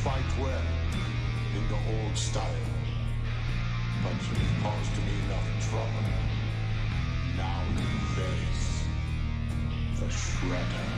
fight well in the old style, but you've caused me enough trouble. Now you face the Shredder.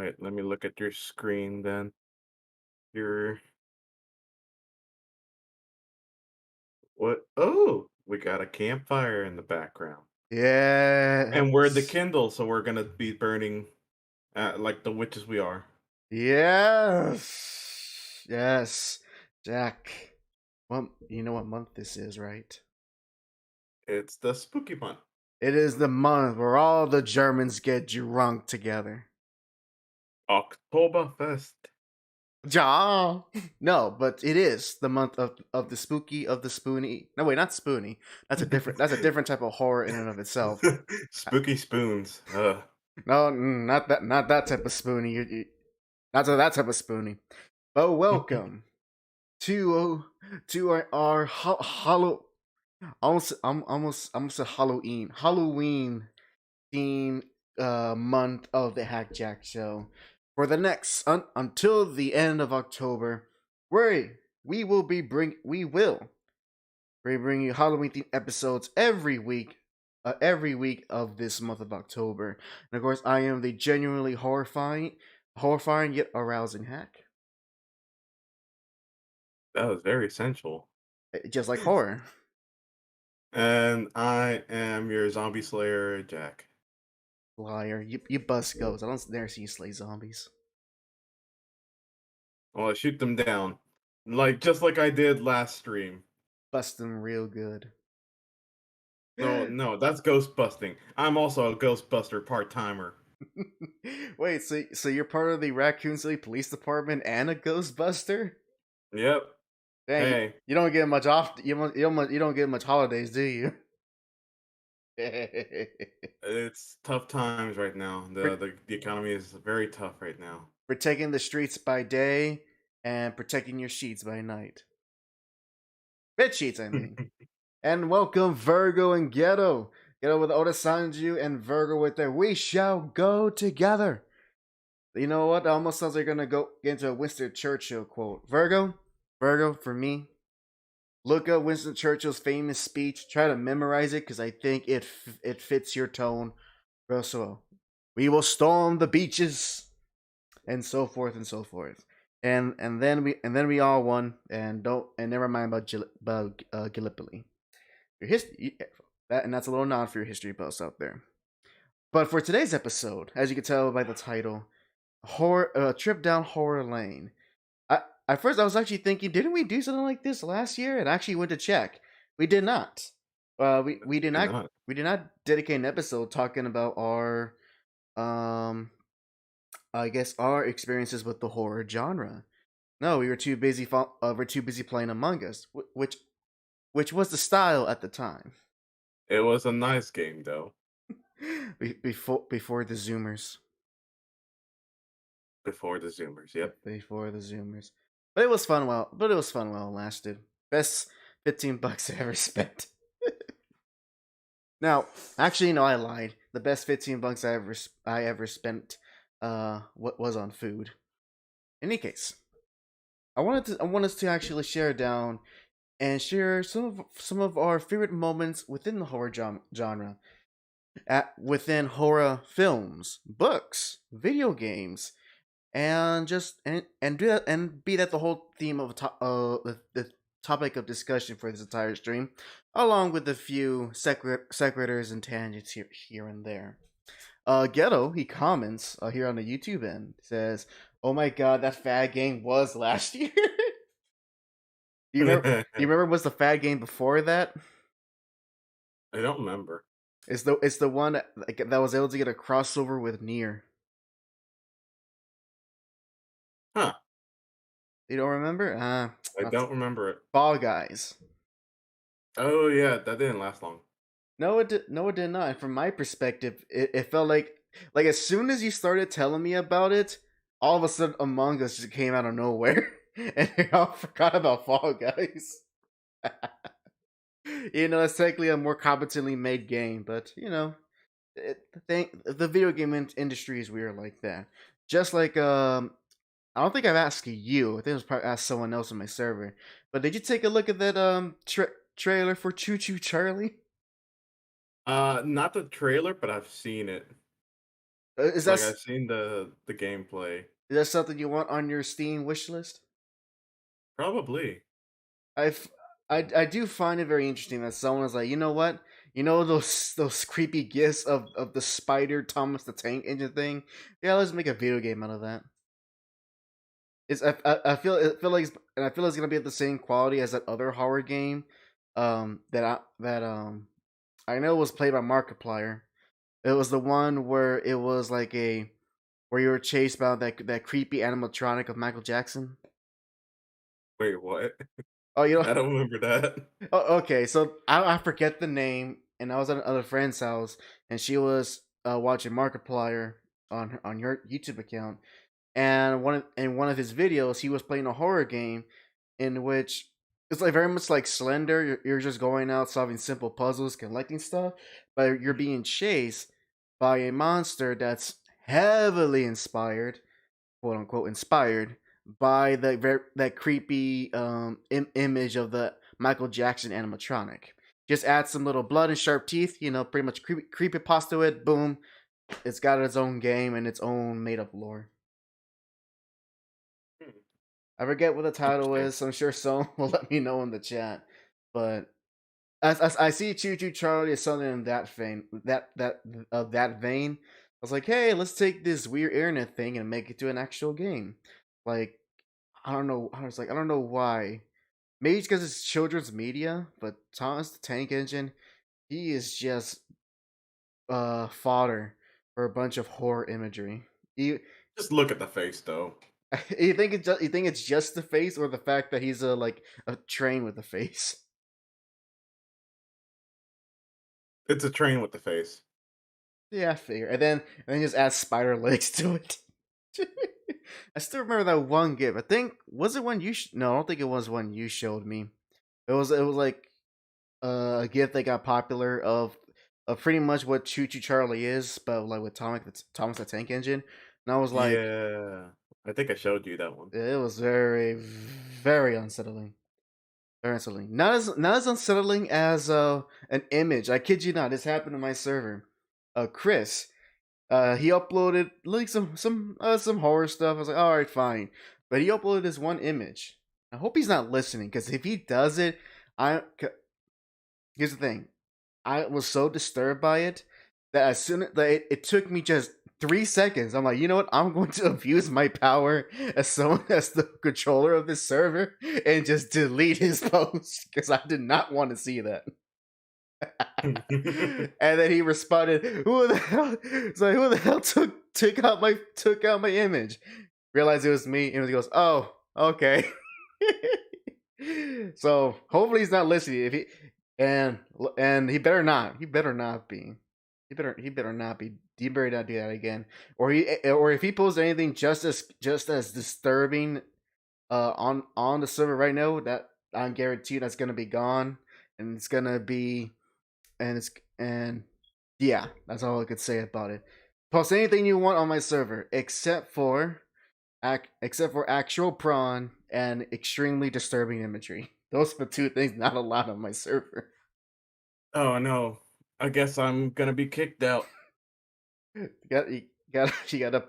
right, let me look at your screen then. Your what? Oh, we got a campfire in the background. And we're the Yes. Kindle, so we're gonna be burning like the witches we are. Yes. Yes. Jack. Well, you know what month this is, right? It's the spooky month. It is the month where all the Germans get drunk together. Oktoberfest. Ja. No, but it is the month of the spooky of the spoony. No, wait, not spoony. That's a different type of horror in and of itself. Spooky spoons. No, not that type of spoony. Not that type of spoony. But welcome to our hollow almost a Halloween theme month of the HAC Show. For the next until the end of October, we will be bringing you Halloween themed episodes every week of this month of October. And of course, I am the genuinely horrifying yet arousing hack, That was very sensual. just like horror. And I am your zombie slayer, Jack. Liar, you bust goes. I don't dare see you slay zombies. Well, I shoot them down. Just like I did last stream. Bust them real good. No, no, that's ghost busting. I'm also a ghostbuster part-timer. Wait, so you're part of the Raccoon City Police Department and a Ghostbuster? Yep. Dang, Hey, you don't get much off. You don't get much holidays, do you? it's tough times right now. The economy is very tough right now. Protecting the streets by day and protecting your sheets by night. Bed sheets, I mean. And welcome Virgo and Ghetto. Ghetto with Oda Sanju and Virgo with their We Shall Go Together. You know what? It almost sounds like you're gonna go get into a Winston Churchill quote. Virgo, for me, look up Winston Churchill's famous speech. Try to memorize it because I think it fits your tone real so. We will storm the beaches and so forth and so forth. And then we all won and never mind about Gallipoli. Your history that's a little nod for your history buffs out there. But for today's episode, as you can tell by the title, horror trip down horror lane. At first I was actually thinking, didn't we do something like this last year? And I actually went to check. We did not. We did You're not not. we did not dedicate an episode talking about our um I guess our experiences with the horror genre. No, we were too busy. We're too busy playing Among Us, which was the style at the time. It was a nice game though. Before the Zoomers. Before the Zoomers. Yep. Before the Zoomers. But it was fun while it lasted. Best $15 I ever spent. Now, actually, no, I lied. The best $15 I ever spent what was on food. In any case, I want us to actually share down and share some of our favorite moments within the horror genre, within horror films, books, video games, and do that and be that the whole theme of the topic of discussion for this entire stream, along with a few sequiturs and tangents here and there. Ghetto, he comments here on the YouTube end, says, "Oh my god, that fad game was last year." Do you remember what's the fad game before that? I don't remember. It's the one that was able to get a crossover with Nier. Huh. You don't remember? I don't remember it. Fall Guys. Oh yeah, that didn't last long. No, it did not. And from my perspective, it felt like as soon as you started telling me about it, all of a sudden Among Us just came out of nowhere, and I all forgot about Fall Guys. It's technically a more competently made game, but the video game industry is weird like that. Just like I don't think I've asked you. I think it was probably asked someone else on my server. But did you take a look at that trailer for Choo Choo Charlie? Not the trailer, but I've seen it. Is Like that I've seen the gameplay. is that something you want on your Steam wish list? Probably. I've I do find it very interesting that someone is like, you know what? You know those creepy gifs of the spider Thomas the Tank Engine thing? Yeah, let's make a video game out of that. I feel like and I feel it's gonna be at the same quality as that other horror game, that I know was played by Markiplier. It was the one where it was like where you were chased by that creepy animatronic of Michael Jackson. Wait, what? Oh, you know. I don't remember that. Oh, okay, so I forget the name, and I was at another friend's house, and she was watching Markiplier on your YouTube account, and in one of his videos, he was playing a horror game, in which it's like very much like Slender. You're just going out solving simple puzzles, collecting stuff, but you're being chased by a monster that's heavily inspired, quote unquote, inspired by that creepy image of the Michael Jackson animatronic. Just add some little blood and sharp teeth, pretty much creepy pasta to it. Boom, it's got its own game and its own made up lore. I forget what the title is. So I'm sure someone will let me know in the chat. But as I see Choo Choo Charlie as something in that vein, that vein, I was like, hey, let's take this weird internet thing and make it to an actual game. Like, I don't know. I was like, I don't know why. Maybe it's because it's children's media, but Thomas the Tank Engine, he is just fodder for a bunch of horror imagery. Just look at the face, though. You think it's just the face, or the fact that he's a train with a face? It's a train with the face. Yeah, I figure. And then just add spider legs to it. I still remember that one gif. I think was it one you? No, I don't think it was one you showed me. It was like a gif that got popular of pretty much what Choo Choo Charlie is, but like with Thomas the Tank Engine. And I was like, yeah, I think I showed you that one. It was very, very unsettling. Very unsettling. Not as unsettling as an image. I kid you not. This happened to my server. Chris. He uploaded like some horror stuff. I was like, all right, fine. But he uploaded this one image. I hope he's not listening, because if he does it, here's the thing. I was so disturbed by it that as soon as it took me just 3 seconds, I'm like, you know what? I'm going to abuse my power as the controller of this server and just delete his post, because I did not want to see that. And then he responded, "Who the hell?" It's like, "Who the hell took out my image?" Realized it was me, and he goes, "Oh, okay." So hopefully he's not listening. If he and he better not. He better not be. He better not be. He better not do that again. Or if he posts anything just as disturbing on the server right now, that I'm guaranteed that's gonna be gone, and it's gonna be. And yeah, that's all I could say about it. Post anything you want on my server, except for actual prawn and extremely disturbing imagery. Those are the two things not allowed on my server. Oh no, I guess I'm gonna be kicked out. You gotta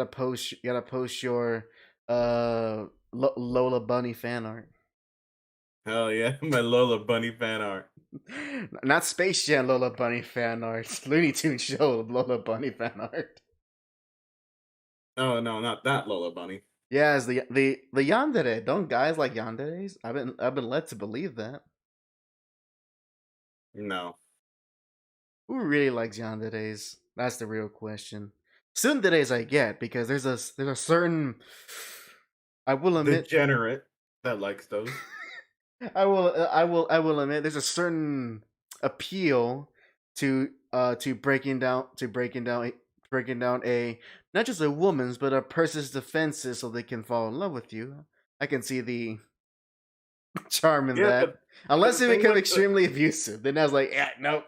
post your Lola Bunny fan art. Hell yeah, my Lola Bunny fan art. Not Space Jam Lola Bunny fan art. Looney Tunes show Lola Bunny fan art. Oh no, not that Lola Bunny. Yeah, it's the yandere. Don't guys like yanderes? I've been led to believe that. No. Who really likes yanderes? That's the real question. Tsunderes I get, because there's a certain, I will admit, degenerate that likes those. I will admit there's a certain appeal to breaking down a not just a woman's but a person's defenses so they can fall in love with you. I can see the charm in that. Unless they become extremely abusive, then I was like, yeah, nope.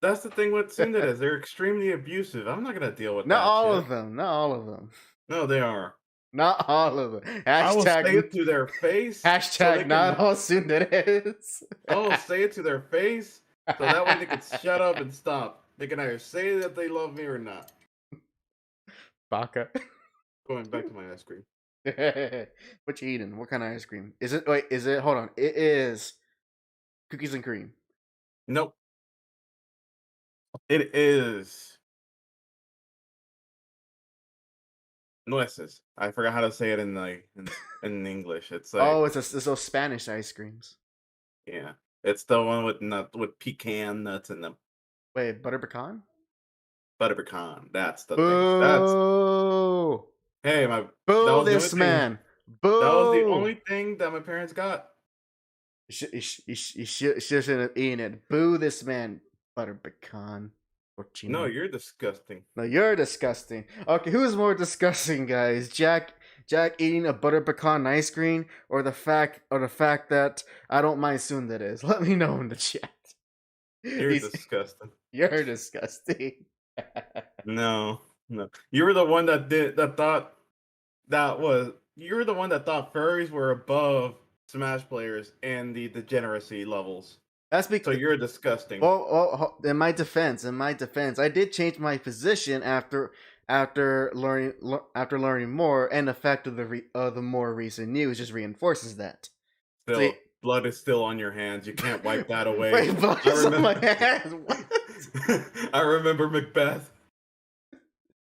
That's the thing with tsunderes. They're extremely abusive. I'm not gonna deal with not that. All of them. Not all of them. No, they are. Not all of them. I will say it to their face. Hashtag so not all tsunderes. I will say it to their face so that way they can shut up and stop. They can either say that they love me or not. Baka. Going back to my ice cream. What you eating? What kind of ice cream? Is it? Wait, is it? Hold on. It is cookies and cream. Nope. It is nueces. I forgot how to say it in English. It's like it's those Spanish ice creams. yeah. It's the one with pecan nuts in them. Wait, butter pecan? Butter pecan. That's the thing. Boo! Hey, Boo that was this the only man. thing. Boo! That was the only thing that my parents got. You shouldn't have eaten it. Boo this man. Butter pecan. No, you're disgusting. No, you're disgusting. Okay, who's more disgusting, guys? Jack eating a butter pecan ice cream, or the fact that I don't mind soon that is. Let me know in the chat. You're disgusting. You're disgusting. No. You were the one that thought furries were above Smash players and the degeneracy levels. That's because so you're disgusting. Well, in my defense, I did change my position after learning more, and the fact of the more recent news just reinforces that. Still, blood is still on your hands. You can't wipe that away. Wait, blood is on my hands. What? I remember Macbeth.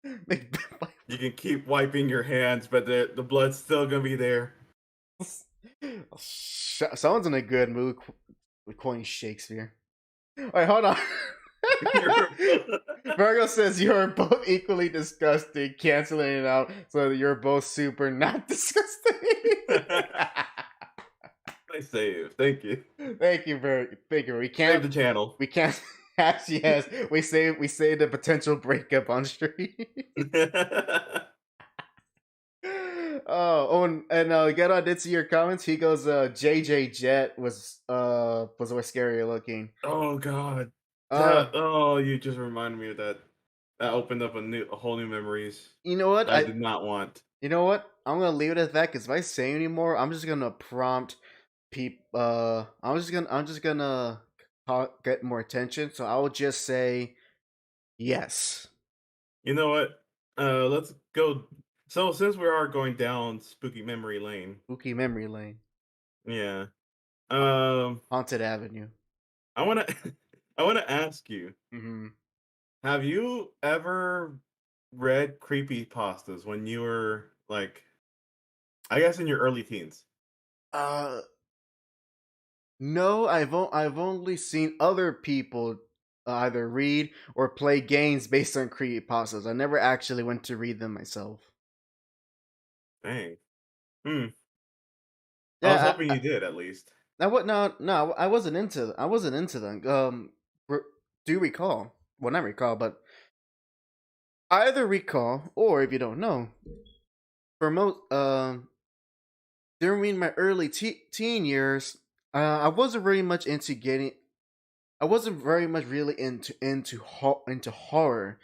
You can keep wiping your hands, but the blood's still gonna be there. Someone's in a good mood with quoting Shakespeare. Wait, hold on. Virgo says you're both equally disgusting, canceling it out so that you're both super not disgusting. Nice save. Thank you. Thank you, Virgo. We can't save the channel. We can't. Yes, we say the potential breakup on stream. And Ghetto did see your comments. He goes, JJ Jet was more scarier looking. Oh God. You just reminded me of that. That opened up a whole new memories. You know what? I did not want. You know what? I'm gonna leave it at that because if I say anymore, I'm just gonna prompt people. I'm just gonna get more attention. So I will just say yes. You know what? Let's go. So since we are going down spooky memory lane. Yeah. Haunted Avenue. I wanna ask you. Mm-hmm. Have you ever read creepypastas when you were like, I guess in your early teens? No, I've only seen other people either read or play games based on creepypastas. I never actually went to read them myself. Dang. Yeah, I was hoping you did at least. I wasn't into them. Do recall? Well, not recall, but either recall or if you don't know, for most during my early teen years, I wasn't very much into getting. I wasn't very much really into horror,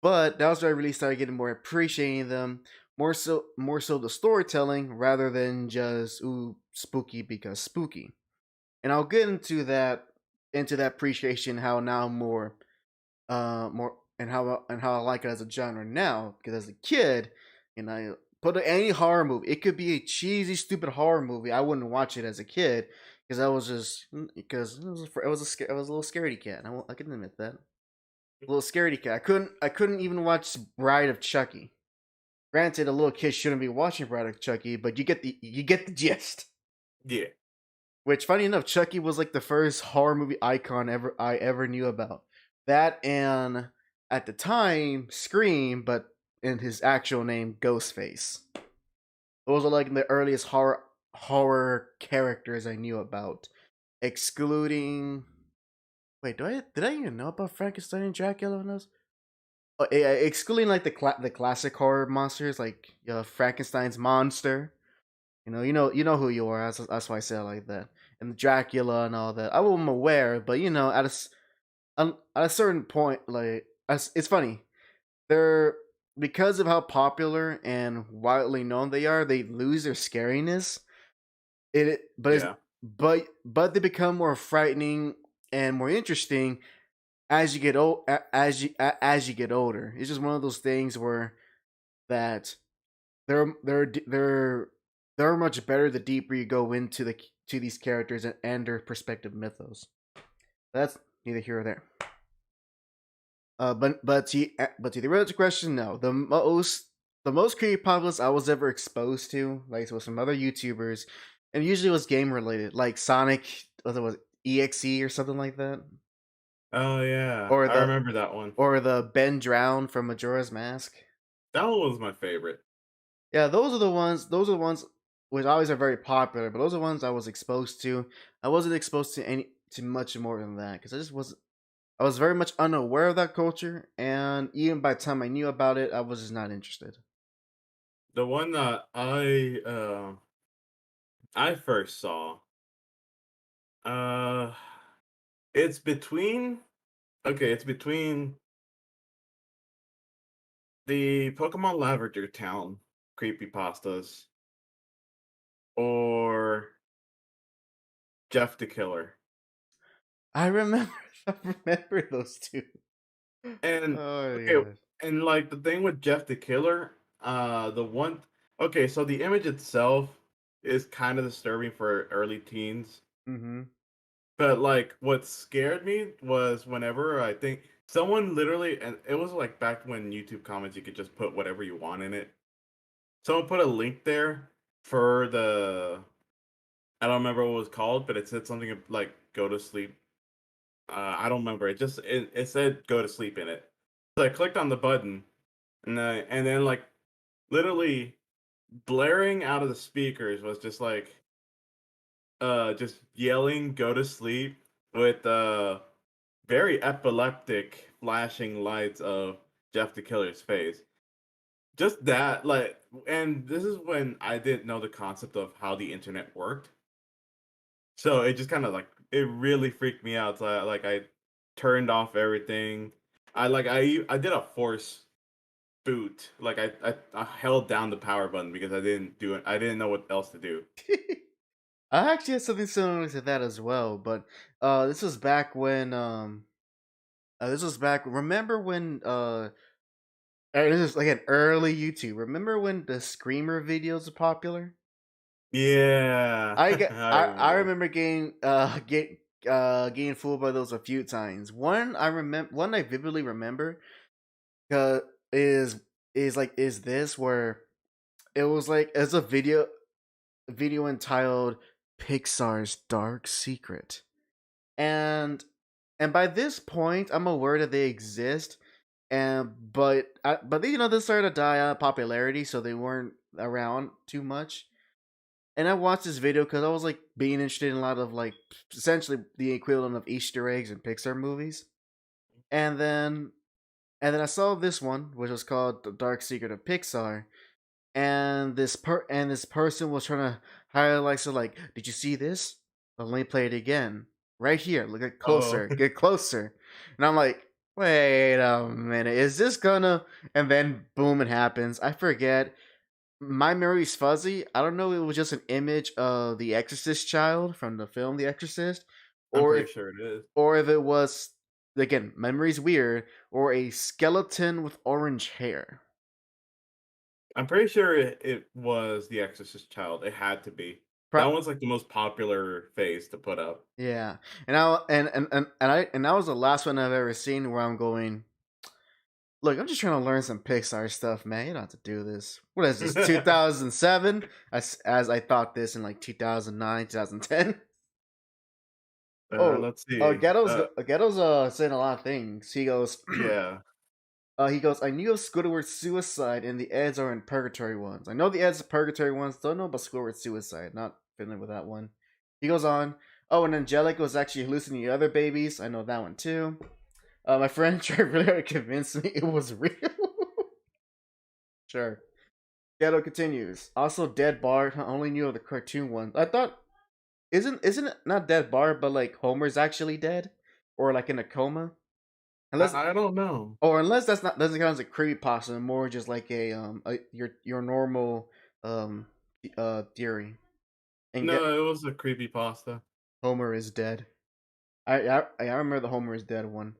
but that was where I really started getting more appreciating them. More so the storytelling rather than just spooky because spooky. And I'll get into that appreciation how now more and how I like it as a genre now, because as a kid, and I put any horror movie, it could be a cheesy stupid horror movie, I wouldn't watch it as a kid because I was just because I was a little scaredy cat. I can admit that. A little scaredy cat. I couldn't even watch Bride of Chucky. Granted, a little kid shouldn't be watching Bride of Chucky, but you get the gist. Yeah. Which, funny enough, Chucky was like the first horror movie icon I ever knew about. That and at the time, Scream, but in his actual name, Ghostface. Those are like the earliest horror characters I knew about, excluding. Wait, did I even know about Frankenstein and Dracula in those? Excluding like the classic horror monsters like Frankenstein's monster, you know who you are. That's why I say it like that. And Dracula and all that. I wasn't aware, but at a certain point, like it's funny, they're because of how popular and widely known they are, they lose their scariness. But they become more frightening and more interesting as you get older. It's just one of those things where that they're much better the deeper you go into to these characters and their respective mythos. That's neither here or there. But to the original question, no. The most creepypastas I was ever exposed to, like, was from other YouTubers, and usually was game related, like Sonic, was EXE or something like that, Oh yeah, or I the remember that one. or the Ben Drown from Majora's Mask. That one was my favorite. Yeah, those are the ones. Those are the ones which always are very popular, but those are the ones I was exposed to. I wasn't exposed to much more than that because I just wasn't. I was very much unaware of that culture, and even by the time I knew about it, I was just not interested. The one that I first saw, uh, it's between it's between the Pokemon Lavender Town creepypastas or Jeff the Killer. I remember. I remember those two. And Oh okay, yeah. and like the thing with Jeff the Killer, the one so the image itself is kind of disturbing for early teens. Mm-hmm. But like what scared me was whenever I think someone literally, and it was like back when YouTube comments you could just put whatever you want in it. Someone put a link there for I don't remember what it was called, but it said something like go to sleep. I don't remember. It said go to sleep in it. So I clicked on the button, and then like literally blaring out of the speakers was just yelling go to sleep with very epileptic flashing lights of Jeff the Killer's face. Just that, like, and this is when I didn't know the concept of how the internet worked. So it just kind of like it really freaked me out. So I turned off everything. I did a force boot. Like I held down the power button because I didn't do it. I didn't know what else to do. I actually had something similar to that as well, but this was back when Remember when this is like an early YouTube. Remember when the screamer videos were popular? Yeah, I I remember. remember getting fooled by those a few times. One I vividly remember uh, is is this where it was like it's a video entitled Pixar's Dark Secret. And by this point I'm aware that they exist, and but they started to die out of popularity, so they weren't around too much. And I watched this video because I was like being interested in a lot of like essentially the equivalent of Easter eggs in Pixar movies. And then I saw this one, which was called The Dark Secret of Pixar. And this person was trying to highlight, so like, did you see this? Well, let me play it again. Right here. Look at Oh, closer. Get closer. And I'm like, wait a minute. Is this gonna? And then boom, it happens. I forget. My memory's fuzzy. I don't know if it was just an image of the Exorcist child from the film The Exorcist, I'm or pretty if sure it is. it was, again, memory's weird, or a skeleton with orange hair. I'm pretty sure it was The Exorcist Child. It had to be. That Pro- one's like the most popular face to put up. yeah, and that was the last one I've ever seen where I'm going. Look, I'm just trying to learn some Pixar stuff, man. You don't have to do this. What is this? 2007? As I thought this in like 2009, 2010. Oh, Let's see. Ghetto's saying a lot of things. He goes, Yeah. I knew of Squidward's suicide and the Eds are in purgatory ones. I know the Eds are purgatory ones, don't know about Squidward's suicide. Not familiar with that one. He goes on, oh, and Angelica was actually hallucinating other babies. I know that one too. My friend tried really hard to convince me it was real. Sure. Ghetto continues. Also, Dead Bart. I only knew of the cartoon ones. I thought, isn't it not Dead Bart, but like Homer's actually dead, or like in a coma? Unless I don't know. Or unless that's not doesn't count as a creepypasta, more just like your normal um theory. And get No, it was a creepy pasta. Homer is dead. I remember the Homer is dead one.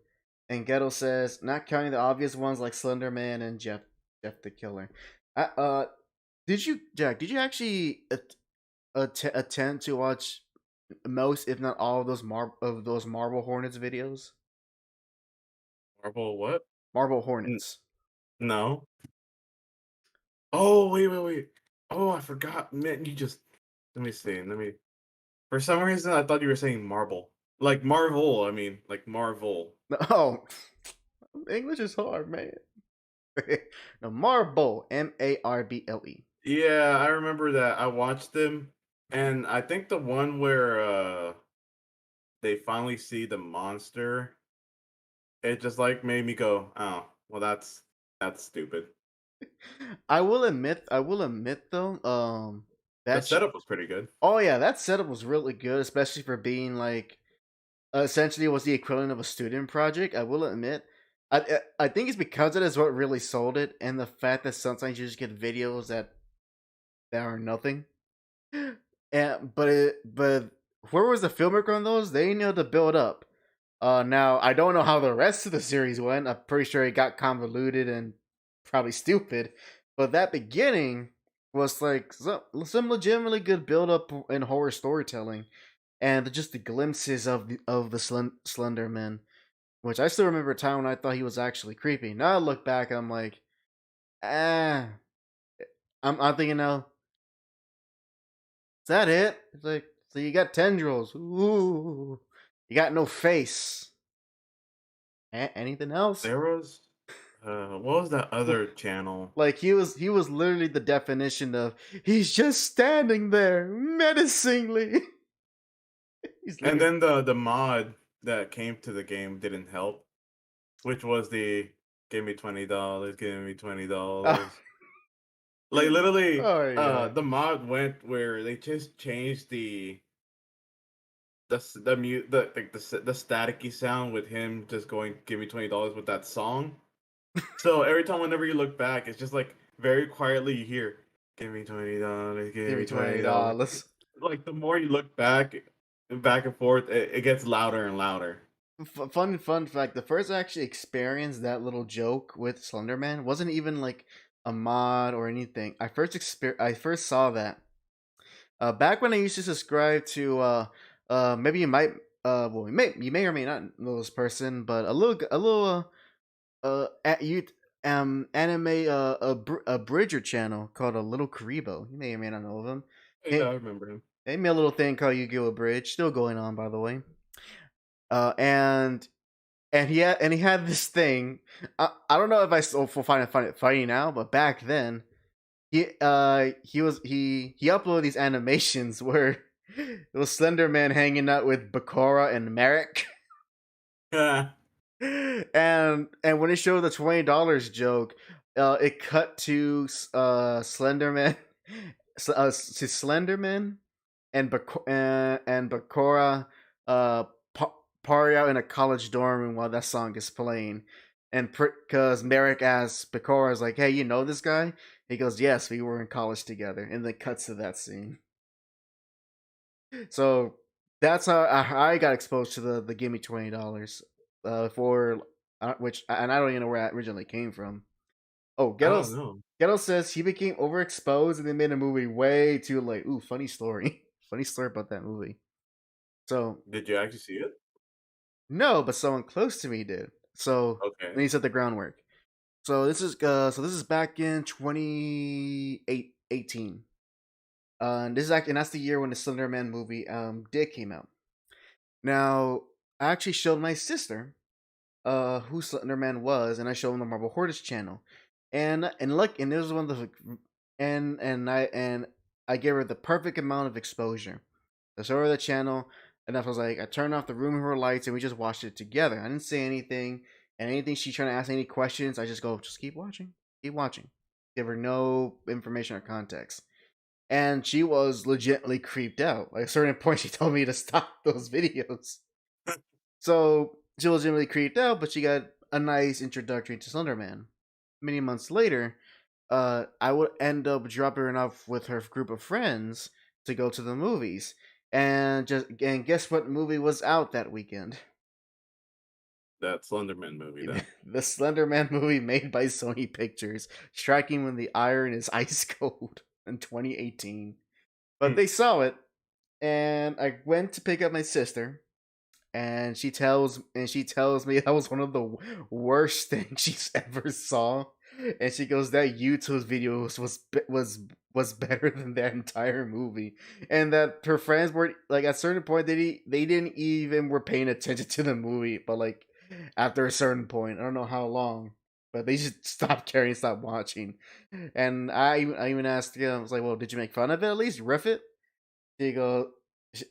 And Ghetto says, not counting the obvious ones like Slender Man and Jeff the Killer. Did you, Jack? Did you actually attempt to watch most, if not all, of those Marble Hornets videos? Marvel what? Marble N- Hornets. no. Oh wait. Oh, I forgot. Man, you just let me see. Let me. For some reason, I thought you were saying marble, like Marvel. I mean, like Marvel. Oh, English is hard, man. No, Marble, Marble. Yeah, I remember that. I watched them, and I think the one where they finally see the monster, it just like made me go, "Oh, well, that's stupid." I will admit though, The that setup was pretty good. oh yeah, that setup was really good, especially for being like essentially it was the equivalent of a student project. I will admit, I think it's because it is what really sold it, and the fact that sometimes you just get videos that are nothing. And but where was the filmmaker on those? They knew to build up. Now I don't know how the rest of the series went. I'm pretty sure it got convoluted and probably stupid. But that beginning was like some legitimately good build up in horror storytelling, and just the glimpses of the Slender Man, which I still remember a time when I thought he was actually creepy. Now I look back, I'm like, ah, I'm thinking now, is that it? It's like, so you got tendrils, ooh, you got no face. Anything else? There was what was that other channel? Like he was literally the definition of he's just standing there menacingly. He's And literally then the mod that came to the game didn't help, which was the give me $20, give me oh, $20. Like literally, oh yeah. the mod went where they just changed the mute the like the staticky sound with him just going give me $20 with that song. So every time whenever you look back, it's just like very quietly you hear give me $20, give Give me me $20. $20. Like the more you look back and forth, it gets louder and louder. Fun fact: the first I actually experienced that little joke with Slenderman wasn't even like a mod or anything. I first saw that back when I used to subscribe to maybe you might you may or may not know this person, but at you anime a bridger channel called a Little Karibo. You may or may not know of him. Yeah, He I remember him. they made a little thing called Yu-Gi-Oh! Bridge, still going on by the way. Uh, and he had this thing. I don't know if I still find it funny now, but back then he uploaded these animations where it was Slender Man hanging out with Bakura and Merrick. And when it showed the $20 joke, it cut to Slenderman, to Slenderman and Bakura party out in a college dorm room while that song is playing. And because Merrick asks Bakura, is like, "Hey, you know this guy?" He goes, "Yes, we were in college together." And then cuts to that scene. So that's how I got exposed to the "Give Me $20" for which, and I don't even know where that originally came from. Oh, I don't know. Ghetto says he became overexposed and they made a movie way too late. Ooh, funny story. Funny story about that movie. So Did you actually see it? no, but someone close to me did. So then Okay. he set the groundwork. So this is back in 2018. And this is and that's the year when the Slender Man movie did came out. Now I actually showed my sister who Slender Man was, and I showed him the Marble Hortus channel, and it was one of the and I gave her the perfect amount of exposure. I showed her the channel, and I was like, I turned off the room and her lights, and we just watched it together. I didn't say anything, and anything she trying to ask any questions, I just go, just keep watching, give her no information or context. And she was legitimately creeped out. Like at a certain point, she told me to stop those videos. So she was legitimately creeped out, but she got a nice introductory to Slenderman. Many months later, I would end up dropping her off with her group of friends to go to the movies. And guess what movie was out that weekend? That Slenderman movie then. The Slender Man movie made by Sony Pictures, striking when the iron is ice cold in 2018. But Hmm. they saw it, and I went to pick up my sister, and she tells me that was one of the worst things she's ever saw, and she goes that YouTube's videos was better than that entire movie, and that her friends were like at a certain point they didn't even were paying attention to the movie, but like after a certain point, I don't know how long, but they just stopped caring, stopped watching, and I even asked him, I was like, well, did you make fun of it at least, riff it? She goes,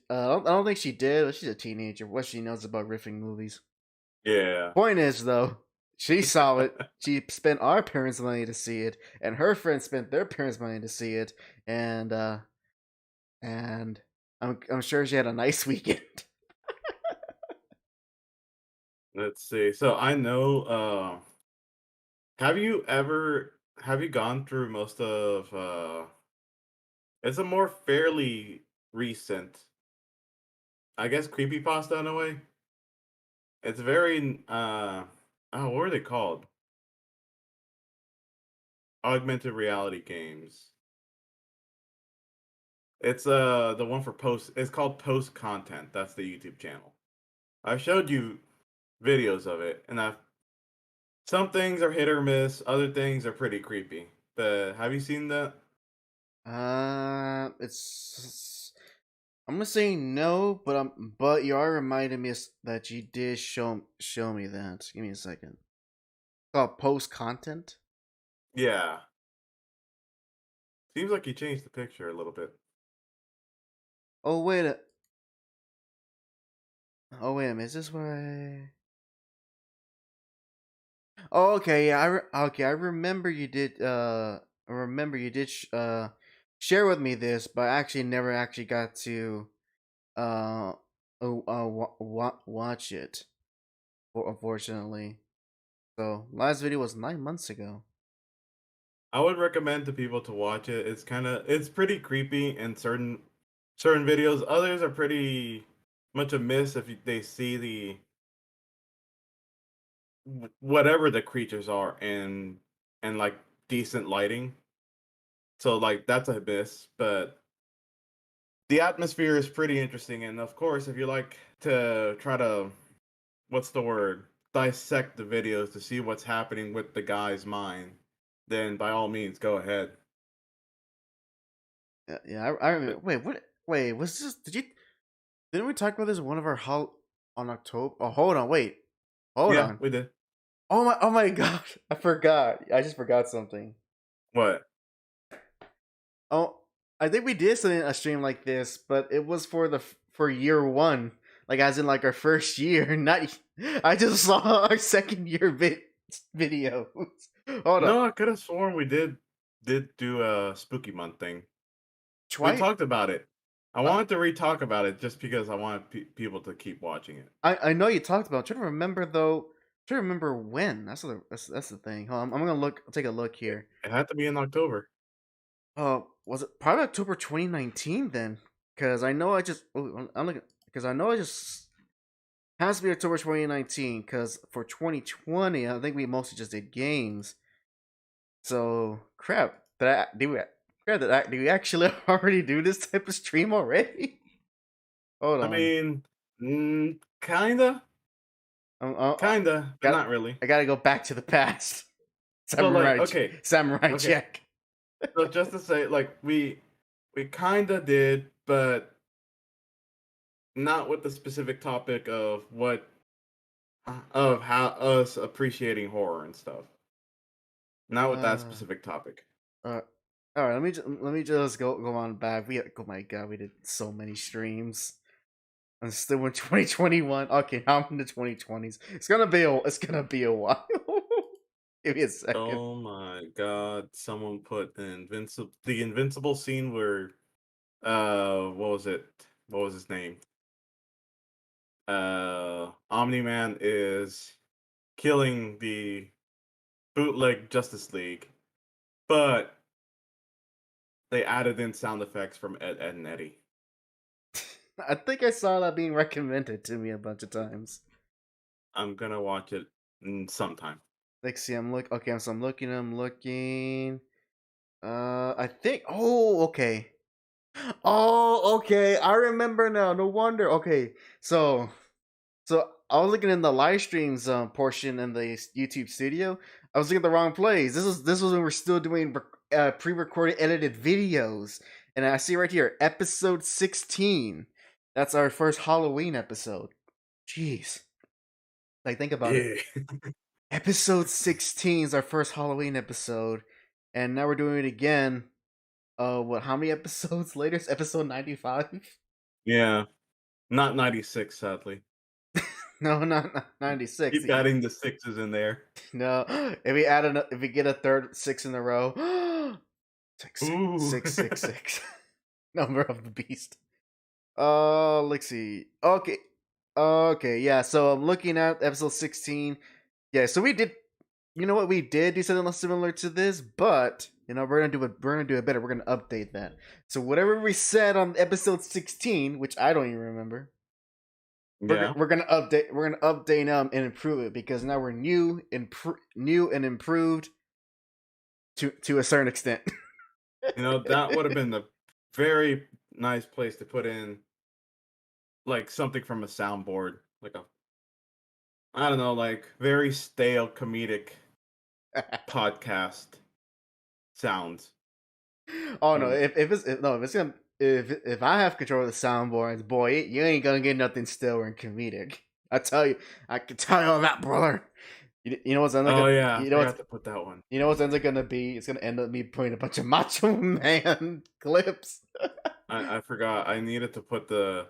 I don't think she did. But she's a teenager. What she knows about riffing movies. Yeah. Point is, though, she saw it. She spent our parents' money to see it, and her friends spent their parents' money to see it, and I'm sure she had a nice weekend. Let's see. So I know have you gone through most of it's a more fairly recent, I guess, creepypasta in a way. It's very oh, what are they called? Augmented reality games. It's the one for post, it's called Post Content. That's the YouTube channel. I've showed you videos of it, and I've some things are hit or miss, other things are pretty creepy. Have you seen that? It's I'm gonna say no, but you are reminding me that you did show me that. Give me a second. It's called post content. Yeah. Seems like you changed the picture a little bit. Oh wait, oh wait a minute. Is this what I? Oh, okay, yeah. Okay, I remember you did. I remember you did. Share with me this, but I actually never actually got to uh, watch it. Unfortunately, so last video was 9 months ago. I would recommend to people to watch it. It's pretty creepy in certain videos. Others are pretty much a miss if they see whatever the creatures are and like decent lighting. So like that's a miss, but the atmosphere is pretty interesting. And of course, if you like to try to, what's the word, dissect the videos to see what's happening with the guy's mind, then by all means go ahead. Yeah, I remember. Wait, what? Wait, was this? Didn't we talk about this in one of our on October? Oh, hold on, wait, hold Yeah, on. we did. Oh my god, I forgot. I just forgot something. What? Oh, I think we did something a stream like this, but it was for year one, like as in like our first year. Not, I just saw our second year videos. Hold on, No, I could have sworn we did do a spooky month thing. We twice. talked about it. I wanted to re-talk about it just because I wanted people to keep watching it. I know you talked about. I'm trying to remember though. I'm trying to remember when. That's the thing. Hold on, I'm gonna look. I'll take a look here. It had to be in October. Was it probably October 2019 then? Because I know I just. Oh, I'm looking. Because I know I just has to be October 2019. Because for 2020, I think we mostly just did games. So crap. Did we actually already do this type of stream already? Hold I on. mean, kinda, but Got. not really. I gotta go back to the past. So like, okay, Samurai okay. Jack. So just to say, like, we kinda did, but not with the specific topic of how us appreciating horror and stuff. Not with that Uh, specific topic. all right. Let me just go on back. Oh my god, we did so many streams. I'm still in 2021. Okay, now I'm in the 2020s. It's gonna be a while. Give me a second. Oh my god! Someone put the invincible scene where what was it? What was his name? Omni Man is killing the bootleg Justice League, but they added in sound effects from Ed, Ed and Eddie. I think I saw that being recommended to me a bunch of times. I'm gonna watch it sometime. Let's see. I'm look. Okay, so I'm looking. I think. Oh, okay. Oh, okay. I remember now. No wonder. Okay, so I was looking in the live streams portion in the YouTube studio. I was looking at the wrong place. This was when we're still doing pre-recorded edited videos, and I see right here episode 16. That's our first Halloween episode. Jeez, like think about it. Yeah. Episode 16 is our first Halloween episode, and now we're doing it again. What? How many episodes later? It's episode 95. Yeah. Not 96, sadly. No, not 96. Keep adding the sixes in there. No, if we get a third 6 in a row, Ooh. 666. Number of the beast. Let's see. Okay, yeah. So I'm looking at episode 16. Yeah, so we did. You know what? We did do something similar to this, but we're gonna do it. We're gonna do it better. We're gonna update that. So whatever we said on episode 16, which I don't even remember. Yeah. We're gonna update. We're gonna update and improve it because now we're new and improved to a certain extent. That would have been a very nice place to put in, like, something from a soundboard, I don't know, like very stale comedic podcast sounds. Oh no! If I have control of the soundboards, boy, you ain't gonna get nothing still and comedic. I can tell you all that, brother. You know what's Oh gonna, yeah, you know I what's have to put that one. you know what's end up gonna be? It's gonna end up me putting a bunch of Macho Man clips. I forgot. I needed to put the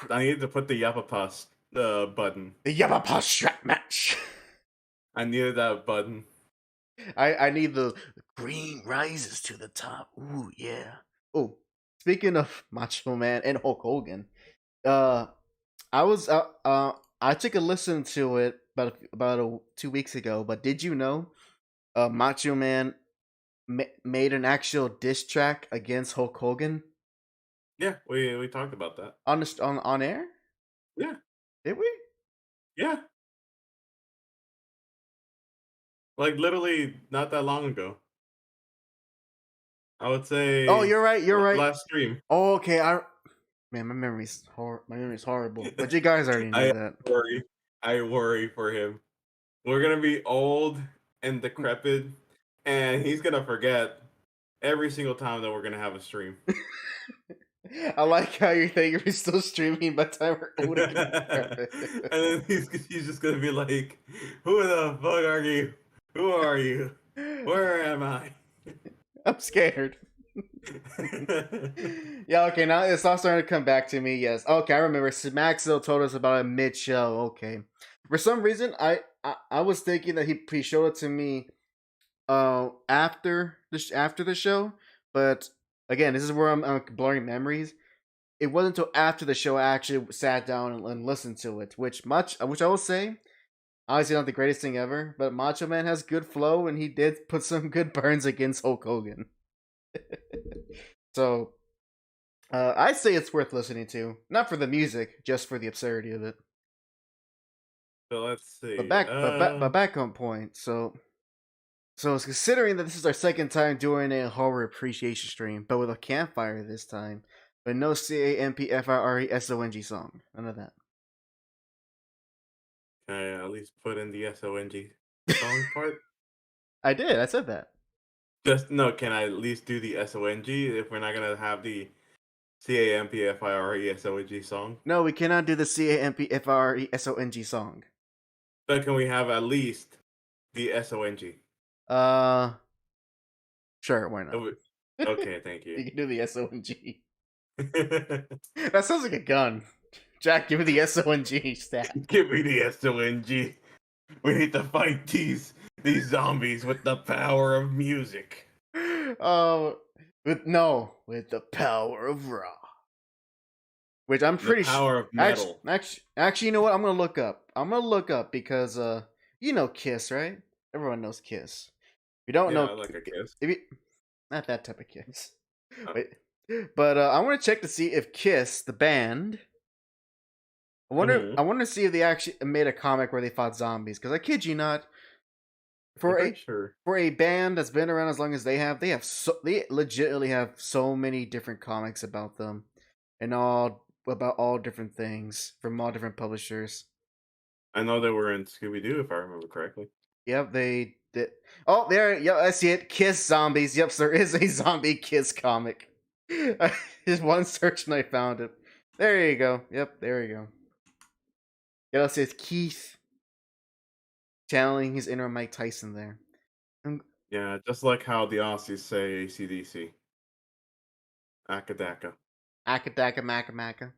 Yappapas button. The Yamapa strap match. I needed that button. I need the green rises to the top. Ooh yeah. Oh, speaking of Macho Man and Hulk Hogan, I took a listen to it about 2 weeks ago. But did you know, Macho Man made an actual diss track against Hulk Hogan? Yeah, we talked about that. On air? Yeah. Did we? Yeah. Like literally not that long ago. I would say. Oh, you're right. You're right. Last stream. Oh, okay. Man, my memory's horrible. But you guys already know that. I worry for him. We're gonna be old and decrepit, and he's gonna forget every single time that we're gonna have a stream. I like how you think you're still streaming by the time we're old and decrepit. And then he's just gonna be like, "Who the fuck are you? Who are you? Where am I?" I'm scared. Yeah, okay, now it's all starting to come back to me. Yes, okay, I remember. Maxwell told us about it mid-show. Okay, for some reason, I was thinking that he showed it to me, after the show. But again, this is where I'm blurring memories. It wasn't until after the show I actually sat down and listened to it, which I will say, obviously not the greatest thing ever, but Macho Man has good flow, and he did put some good burns against Hulk Hogan. So, I say it's worth listening to, not for the music, just for the absurdity of it. So let's see. But back on point. So considering that this is our second time doing a horror appreciation stream, but with a campfire this time, but no CAMPFIRESONG song, none of that. Can I at least put in the SONG song part? I did. I said that. Can I at least do the SONG if we're not gonna have the CAMPFIRESONG song? No, we cannot do the CAMPFIRESONG song. But can we have at least the SONG? Sure, why not? Okay, thank you. You can do the SONG. That sounds like a gun. Jack, give me the SONG stat. Give me the SONG. We need to fight these zombies with the power of music. With the power of raw. Which I'm pretty sure. Power of metal. Actually, you know what? I'm gonna look up because Kiss, right? Everyone knows Kiss. If you don't know, I like a Kiss. Not that type of Kiss. Oh. But I want to check to see if Kiss, the band, I wonder to see if they actually made a comic where they fought zombies. Because I kid you not, I'm for a pretty sure. for a band that's been around as long as they have they legitimately have so many different comics about them, and all about all different things from all different publishers. I know they were in Scooby Doo, if I remember correctly. Yep, they did. Oh, there. Yep, I see it. Kiss zombies. Yep, there is a zombie Kiss comic. Just one search and I found it. There you go. Yep, there you go. Yeah, it says Keith channeling his inner Mike Tyson there. Yeah, just like how the Aussies say ACDC. Akadaka. Akadaka Maka Maka.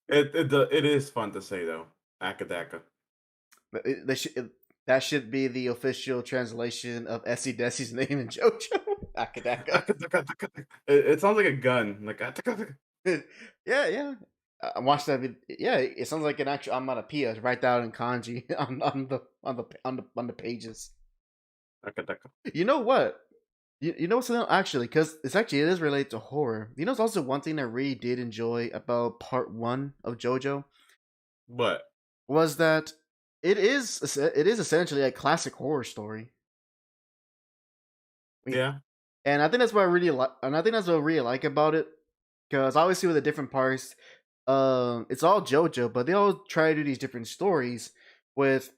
It is fun to say though. Akadaka. But that should be the official translation of Essie Desi's name in JoJo. Akadaka. It sounds like a gun. Like yeah. I watched that. Yeah, it sounds like an actual onomatopoeia. Write down in kanji on the pages. Akadaka. You know what? You know what's actually, because it is related to horror. You know, it's also one thing I really did enjoy about part 1 of JoJo. What? Was that it is essentially a classic horror story. Yeah. And I think that's what I really like. And I think that's what I really like about it, because obviously with the different parts, it's all JoJo, but they all try to do these different stories. With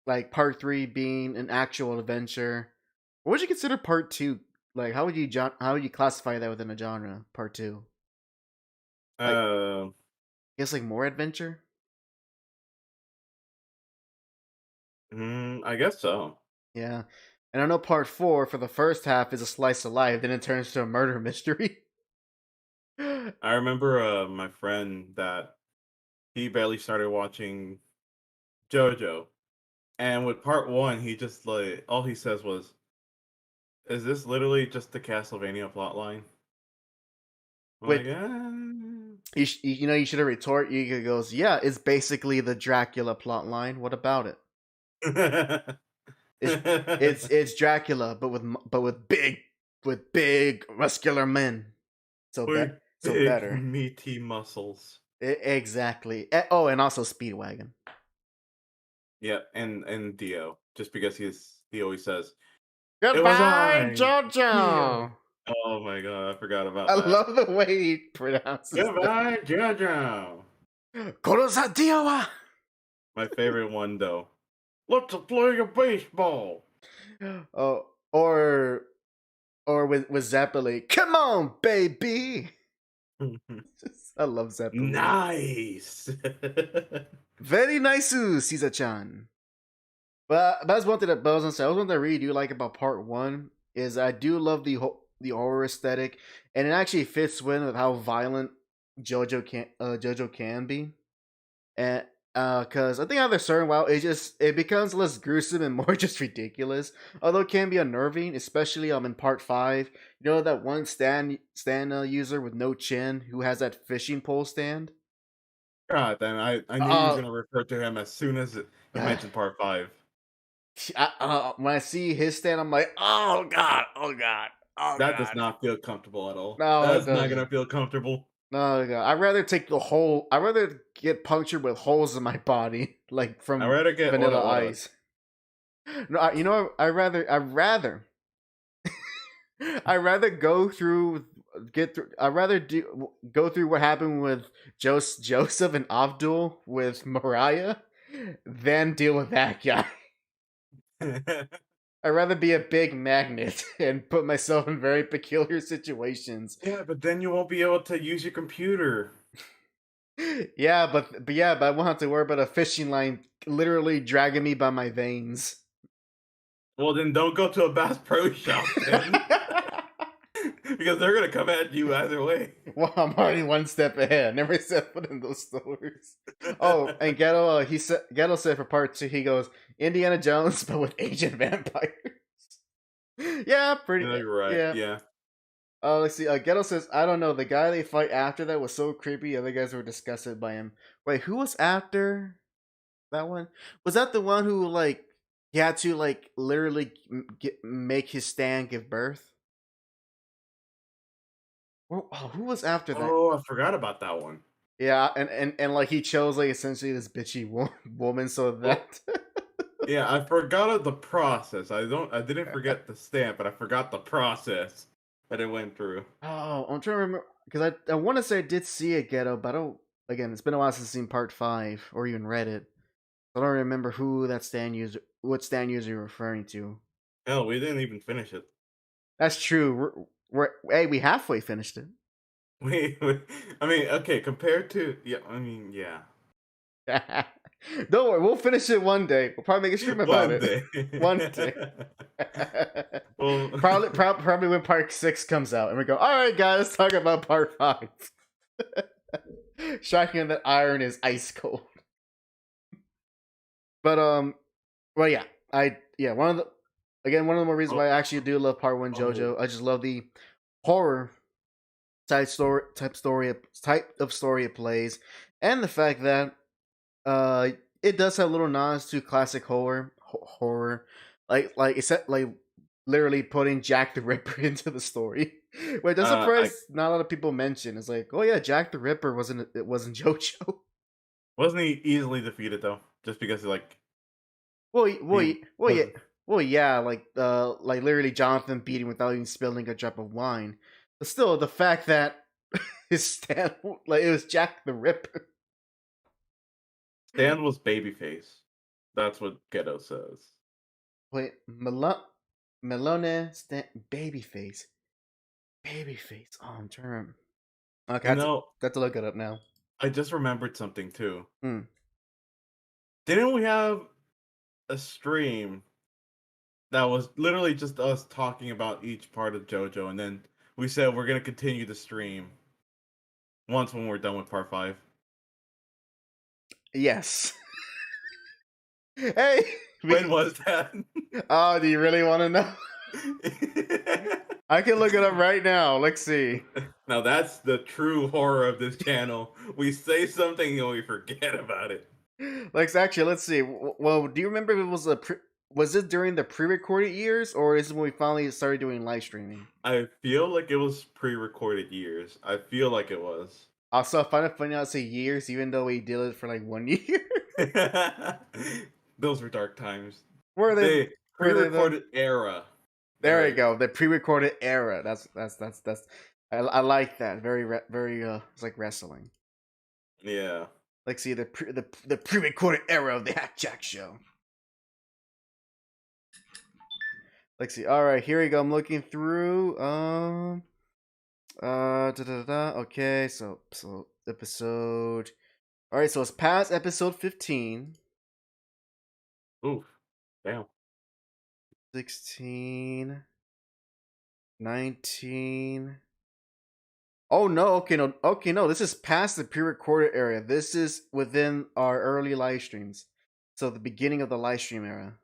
like part 3 being an actual adventure. What would you consider part 2? Like, how would you classify that within a genre? Part 2. I guess like more adventure. I guess so. Yeah, and I know part 4 for the first half is a slice of life, then it turns to a murder mystery. I remember my friend that he barely started watching JoJo, and with part 1, he just like all he says was, "Is this literally just the Castlevania plotline?" Wait, like, you should have retort. He goes, "Yeah, it's basically the Dracula plotline. What about it? It's Dracula, but with big muscular men. So with so big better. meaty muscles." Exactly. Oh, and also Speedwagon. Yeah, and Dio, just because he always says, "It was Goodbye, I, JoJo." Dio." Oh my god, I forgot about I that. love the way he pronounces Goodbye, JoJo. Korosa Dio wa. My favorite one though. Let's play a baseball. Oh, or with Zeppeli. Come on, baby. I love Zeppeli. Nice. Very nice, Caesar-chan. But that's one thing that I was gonna say. I was one thing I really do like about part 1 is I do love the horror aesthetic, and it actually fits with how violent JoJo can be, and because I think after a certain while it becomes less gruesome and more just ridiculous. Although it can be unnerving, especially in part 5. You know that one stand user with no chin who has that fishing pole stand. God damn, I knew you were gonna refer to him as soon as you mentioned part 5. When I see his stand, I'm like, oh god, oh god, oh That god. does not feel comfortable at all. No, That's not gonna feel comfortable. No, god. I'd rather take the hole. I'd rather get punctured with holes in my body, like from I'd rather get Vanilla ora. Ice. No, you know, I'd rather go through go through what happened with Joseph and Abdul with Mariah than deal with that guy. I'd rather be a big magnet and put myself in very peculiar situations. Yeah, but then you won't be able to use your computer. Yeah, but I won't have to worry about a fishing line literally dragging me by my veins. Well, then don't go to a Bass Pro Shop then. Because they're gonna come at you either way. Well, I'm already one step ahead. I never set foot in those stores. Oh, and Ghetto said for part 2, he goes Indiana Jones, but with Asian vampires. Yeah, pretty. No, you're right. Yeah. Oh, let's see. Ghetto says, I don't know. The guy they fight after that was so creepy. Other guys were disgusted by him. Wait, who was after that one? Was that the one who like he had to like literally make his stand give birth? Who was after that? Oh, I forgot about that one. Yeah, and like he chose like essentially this bitchy woman, so that Yeah, I forgot the process. I didn't forget the stamp, but I forgot the process that it went through. oh, I'm trying to remember because I want to say I did see it Ghetto, but I don't. Again, it's been a while since I've seen part 5 or even read it. I don't remember who that stand user, what stand user you're referring to. Hell, we didn't even finish it. That's true. Hey, we halfway finished it. I mean, okay, compared to yeah, I mean, yeah. Don't worry, we'll finish it one day. We'll probably make a stream about One it. day. One day. Well, probably when part 6 comes out, and we go, all right, guys, let's talk about part 5. Shocking that iron is ice cold. But well, yeah, one of the more reasons why I actually do love part 1 JoJo. I just love the horror type of story it plays, and the fact that it does have little nods to classic horror, like except like literally putting Jack the Ripper into the story, which I'm surprised not a lot of people mention. It's like, oh yeah, Jack the Ripper wasn't JoJo. Wasn't he easily defeated though? Just because like Well, yeah, like literally Jonathan beating without even spilling a drop of wine. But still, the fact that his stand like it was Jack the Ripper. Stan was babyface. That's what Ghetto says. Wait, Melone babyface. Babyface. Oh, I'm trying to remember. Okay, that's to look it up now. I just remembered something too. Hmm. Didn't we have a stream that was literally just us talking about each part of JoJo, and then we said we're gonna continue the stream once when we're done with part 5? Yes. Hey, when was that? Oh, do you really want to know? I can look it up right now. Let's see. Now that's the true horror of this channel. We say something and we forget about it. Let's see. Well, do you remember if it was was it during the pre-recorded years, or is it when we finally started doing live streaming? I feel like it was pre-recorded years. I feel like it was. Also, I find it funny how I say years, even though we did it for like 1 year. Those were dark times. Were they pre-recorded era? There we go. The pre-recorded era. That's. I like that. Very. It's like wrestling. Yeah. Like, see the pre-recorded era of the HAC Show. Let's see. All right, here we go. I'm looking through. Okay, so episode. All right, so it's past episode 15. Oof. Damn. 16. 19. Oh no! Okay, no. This is past the pre-recorded era. This is within our early live streams, so the beginning of the live stream era,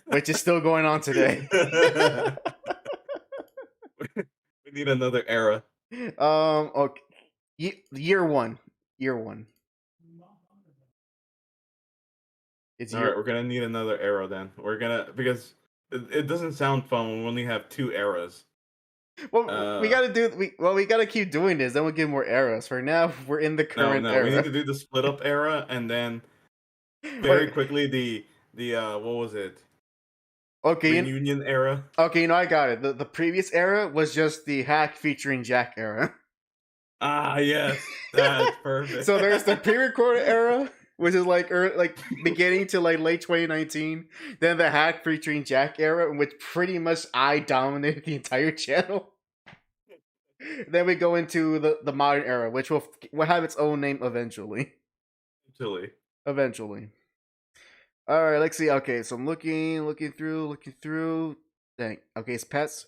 which is still going on today. We need another era. Okay. Year one. All right, we're gonna need another era then. Because it doesn't sound fun when we only have 2 eras. Well, we gotta keep doing this. Then we'll get more eras. For now, we're in the current era. We need to do the split up era, and then very quickly the what was it? Okay, Reunion era. Okay, I got it. The previous era was just the hack featuring Jack era. Ah, yes, that's perfect. So there's the pre-recorded era, which is like beginning to like late 2019. Then the hack featuring Jack era, in which pretty much I dominated the entire channel. Then we go into the modern era, which will have its own name eventually. Eventually. All right, let's see. Okay, so I'm looking through. Dang. Okay, it's past.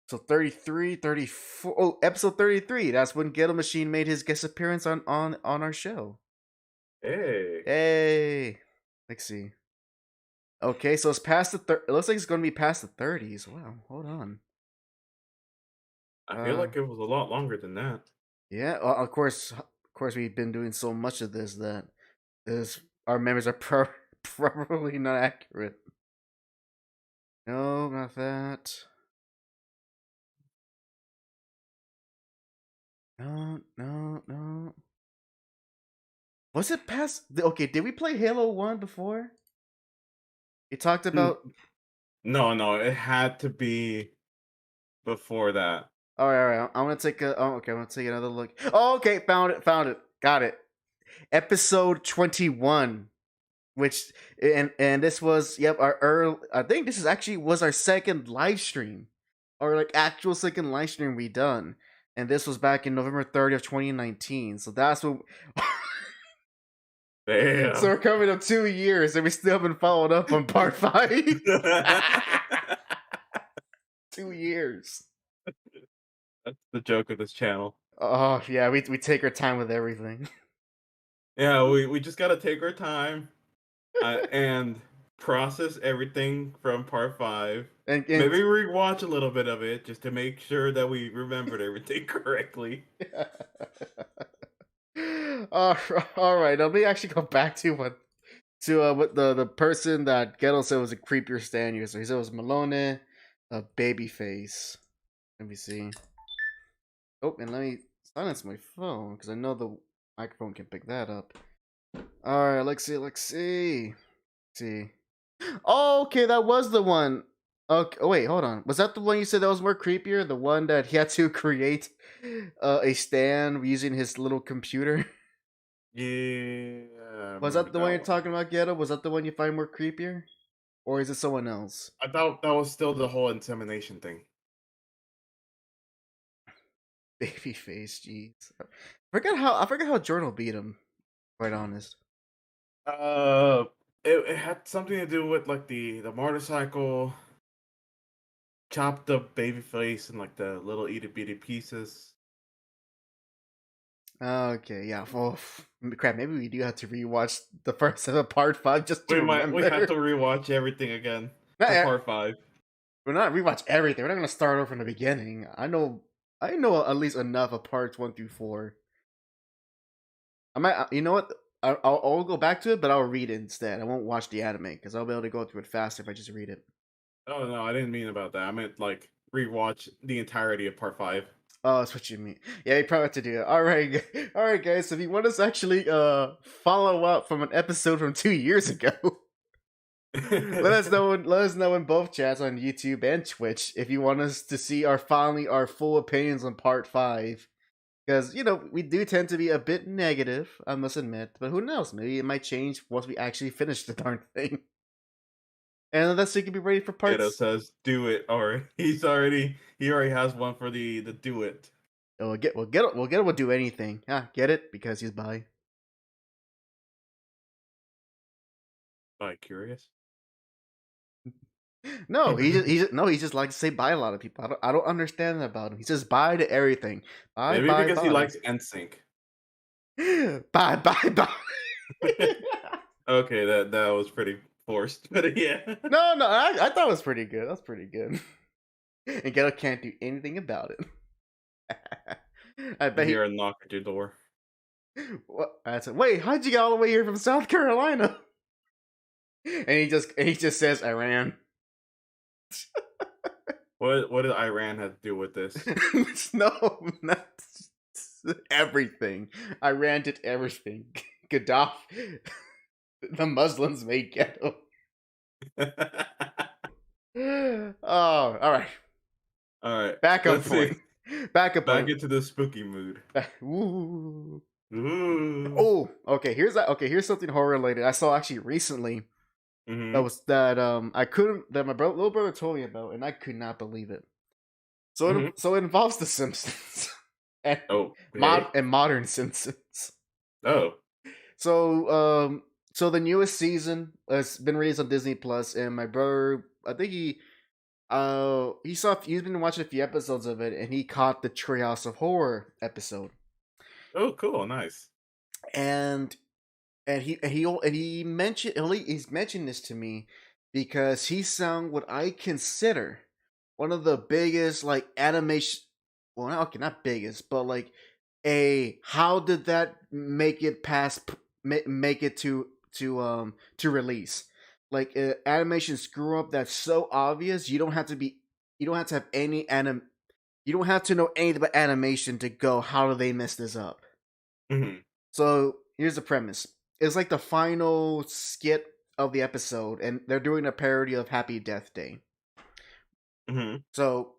So 33, 34. Oh, episode 33. That's when Ghetto Machine made his guest appearance on our show. Hey. Let's see. Okay, so it's past the it looks like it's going to be past the 30s. Wow, hold on. I feel like it was a lot longer than that. Yeah, of course we've been doing so much of this that our memories are probably not accurate. No, not that. No. Was it past? Okay, did we play Halo 1 before? You talked about. No, it had to be before that. All right. I'm gonna take a. Oh, okay, I'm gonna take another look. Oh, okay, found it. Got it. Episode 21, which and this was our early. I think this is actually was our second live stream, or like actual second live stream we done, and this was back in November 30th of 2019. So that's what. Damn. So we're coming up 2 years, and we still haven't followed up on part 5. 2 years. That's the joke of this channel. Oh yeah, we take our time with everything. Yeah, we just gotta take our time and process everything from part 5. And Maybe rewatch a little bit of it just to make sure that we remembered everything correctly. All right. Let me actually go back to what the person that Ghetto said was a creepier stand user. He said it was Malone, a babyface. Let me see. Oh, and let me silence my phone because I know the microphone can pick that up. All right, let's see. Oh, okay, that was the one. Okay, oh, wait, hold on. Was that the one you said that was more creepier? The one that he had to create a stand using his little computer? Yeah. Was that the one you're talking about, Ghetto? Was that the one you find more creepier? Or is it someone else? I thought that was still the whole insemination thing. Babyface, jeez. I forgot how Journal beat him, quite honest. It had something to do with like the motorcycle, chopped the baby face in like the little itty bitty pieces. Okay, yeah. Well, crap. Maybe we do have to rewatch the first of part 5 just to remember. We have to rewatch everything again for part 5. We're not rewatch everything. We're not gonna start over from the beginning. I know at least enough of parts 1 through 4. I might. You know what? I'll go back to it, but I'll read it instead. I won't watch the anime because I'll be able to go through it faster if I just read it. Oh no, I didn't mean about that. I meant like rewatch the entirety of part 5. Oh, that's what you mean. Yeah, you probably have to do it. All right, guys. So if you want us to actually follow up from an episode from 2 years ago, let us know in both chats on YouTube and Twitch if you want us to see our full opinions on part 5. Because we do tend to be a bit negative, I must admit. But who knows? Maybe it might change once we actually finish the darn thing. And that's so you can be ready for part. Ghetto says, "Do it," or he already has one for the do it. Oh, Ghetto will do anything. Get it? Because he's bi. Bi curious. No, he just likes to say bye to a lot of people. I don't understand that about him. He says bye to everything. Maybe because he likes NSYNC. Bye. Okay, that was pretty forced, but yeah. No, I thought it was pretty good. That's pretty good. And Ghetto can't do anything about it. I bet hear a knock at your door. What? I said, wait, how'd you get all the way here from South Carolina? And he just says Iran. What did Iran have to do with this? No, not everything. Iran did everything. Gaddafi, the Muslims made Ghetto. Oh, all right. Back up point. Back into the spooky mood. Ooh. Ooh. Oh, okay. Here's something horror related. I saw actually recently. Mm-hmm. That my little brother told me about, and I could not believe it. So it involves The Simpsons and modern Simpsons. Oh. So the newest season has been released on Disney Plus, and my brother, I think he's been watching a few episodes of it, and he caught the Treehouse of Horror episode. Oh, cool, nice. And he's mentioned this to me because he sound what I consider one of the biggest like animation. Well, okay, not biggest, but like how did that make it to release? Like animation screw up that's so obvious. You don't have to have any you don't have to know anything about animation to go, how do they mess this up? Mm-hmm. So here's the premise. It's like the final skit of the episode, and they're doing a parody of Happy Death Day. Mm-hmm. So,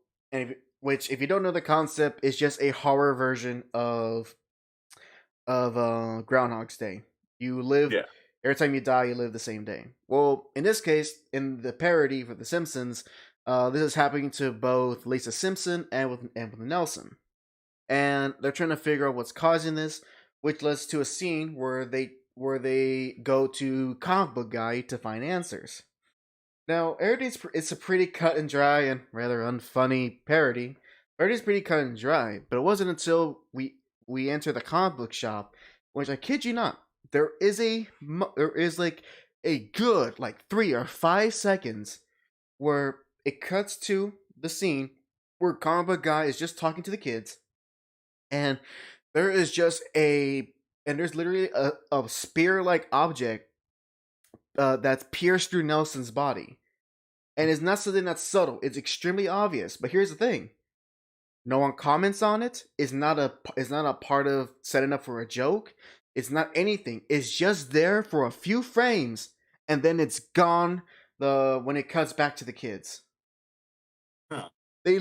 which if you don't know the concept, is just a horror version of Groundhog's Day. You live every time you die, you live the same day. Well, in this case, in the parody for The Simpsons, this is happening to both Lisa Simpson and with Nelson, and they're trying to figure out what's causing this, which leads to a scene where they go to comic book guy to find answers. Now, it's a pretty cut and dry and rather unfunny parody. Everything's pretty cut and dry, but it wasn't until we enter the comic book shop, which I kid you not, there is like a good like 3 or 5 seconds where it cuts to the scene where comic book guy is just talking to the kids, and there's literally a spear-like object that's pierced through Nelson's body. And it's not something that's subtle. It's extremely obvious. But here's the thing. No one comments on it. It's not a part of setting up for a joke. It's not anything. It's just there for a few frames, and then it's gone when it cuts back to the kids. Huh. They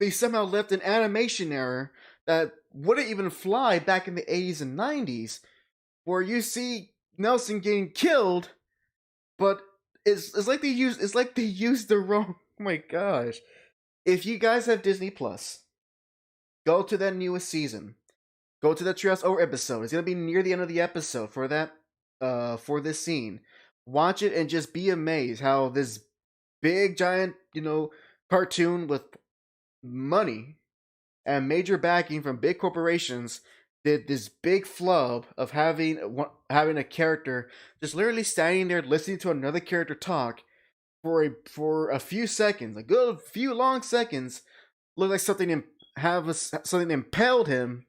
somehow left an animation error that wouldn't even fly back in the 80s and 90s, where you see Nelson getting killed, but it's like they used the wrong. Oh my gosh! If you guys have Disney Plus, go to that newest season. Go to the Treehouse Over episode. It's gonna be near the end of the episode for that. For this scene, watch it and just be amazed how this big giant, cartoon with money and major backing from big corporations did this big flub of having a character just literally standing there listening to another character talk for a few seconds, a good few long seconds, look like something impaled him,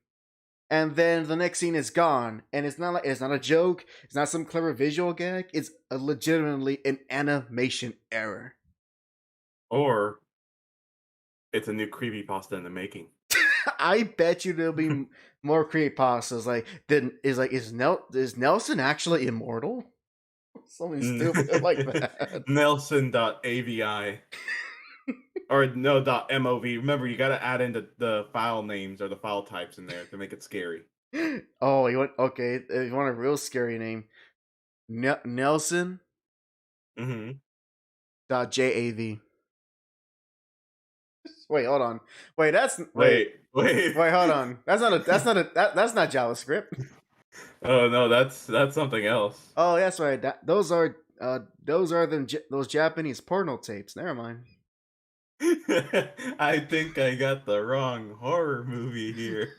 and then the next scene is gone, and it's not a joke, it's not some clever visual gag, it's legitimately an animation error. Or it's a new creepypasta in the making. I bet you there'll be more creepypastas is Nelson actually immortal? Something stupid like that. Nelson.avi or no .mov. Remember, you got to add in the file names or the file types in there to make it scary. Oh, you want a real scary name? Nelson. Mm-hmm. .jav. Wait, hold on. Wait, wait, hold on. That's not JavaScript. Oh no, that's something else. Oh, that's right. Those are those Japanese porno tapes. Never mind. I think I got the wrong horror movie here.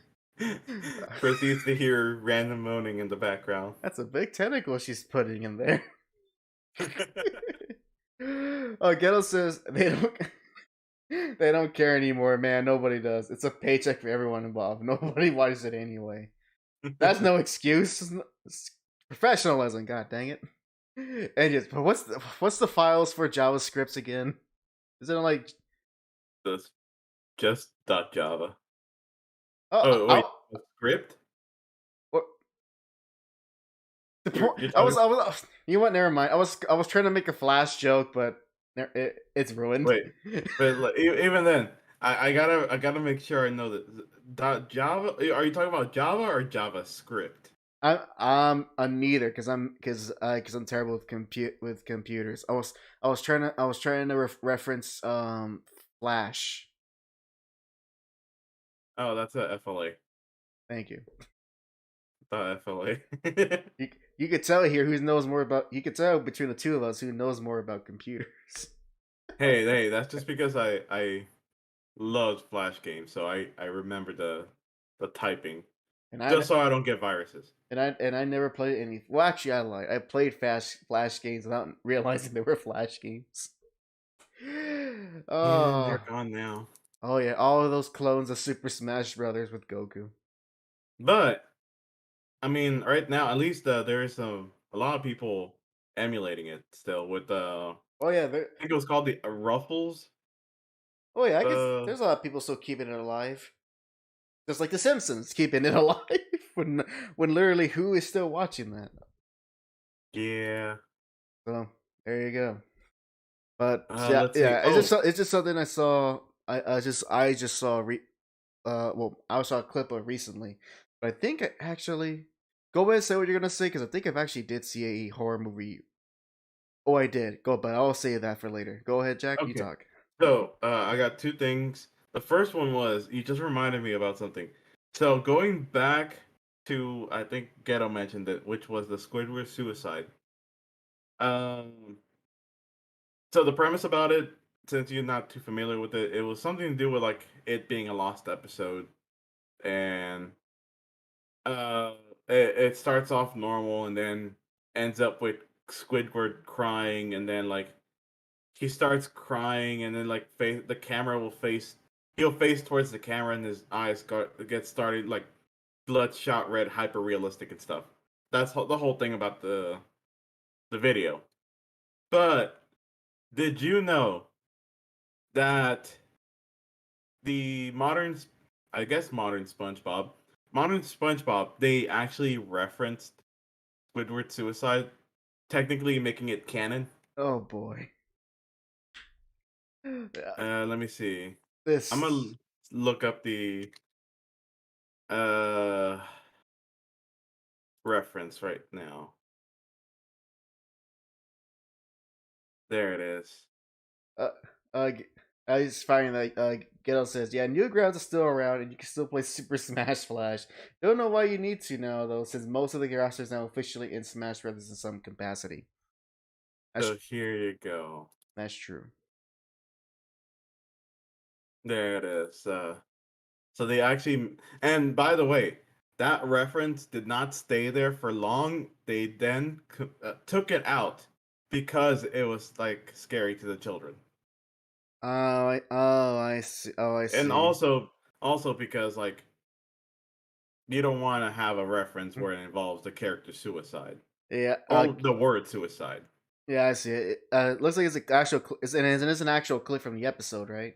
Proceeds to hear random moaning in the background. That's a big tentacle she's putting in there. Oh, Ghetto says they don't care anymore, man. Nobody does. It's a paycheck for everyone involved. Nobody watches it anyway. That's no excuse. It's professionalism, god dang it. And but what's the files for JavaScripts again? Is it like just .java? Oh wait, a script? What? I was you know what? Never mind. I was trying to make a Flash joke, but it's ruined. Wait, but even then, I gotta make sure I know that Java. Are you talking about Java or JavaScript? I'm neither because I'm terrible with computers. I was trying to reference Flash. Oh, that's a FLA. Thank you. FLA. You could tell here who knows more about. You could tell between the two of us who knows more about computers. Hey, that's just because I loved Flash games, so I remember the typing, just so I don't get viruses. And I never played any. Well, actually, I lied. I played Flash games without realizing they were Flash games. Oh, they're gone now. Oh yeah, all of those clones of Super Smash Brothers with Goku. But I mean, right now, at least there's a lot of people emulating it still with the. Oh yeah, I think it was called the Ruffles. Oh yeah, I guess there's a lot of people still keeping it alive. Just like The Simpsons keeping it alive. when literally who is still watching that? Yeah. So there you go. But Let's see. it's just something I saw. I just saw I saw a clip of recently, but I think I actually go ahead and say what you're gonna say because I think I've actually did see a horror movie. Oh, I did. Go, but I'll save that for later. Go ahead, Jack. You Okay. talk. So, I got two things. The first one was you just reminded me about something. So, going back to I think Ghetto mentioned it, which was the Squidward suicide. Um, so the premise about it, since you're not too familiar with it, it was something to do with like it being a lost episode, and uh, it starts off normal and then ends up with Squidward crying, and then like he starts crying, and then like the camera will face he'll face towards the camera, and his eyes get started like bloodshot red, hyper realistic and stuff. That's the whole thing about the video. But did you know that the I guess modern SpongeBob, they actually referenced Squidward's suicide, technically making it canon? Oh boy. Yeah, Let me see. I'm gonna this. look up the uh reference right now. There it is. Uh, I just finding that Ghetto says, yeah, Newgrounds are still around and you can still play Super Smash Flash. Don't know why you need to now though, since most of the rosters now officially in Smash Brothers in some capacity. So here you go. That's true. There it is. So they actually, and by the way, that reference did not stay there for long. They then took it out because it was like scary to the children, I see. Oh, I see. and also because like you don't want to have a reference where it involves the character suicide. Yeah. Oh, the word suicide. Yeah, I see it. Looks like it's an actual. It's an actual clip from the episode, right?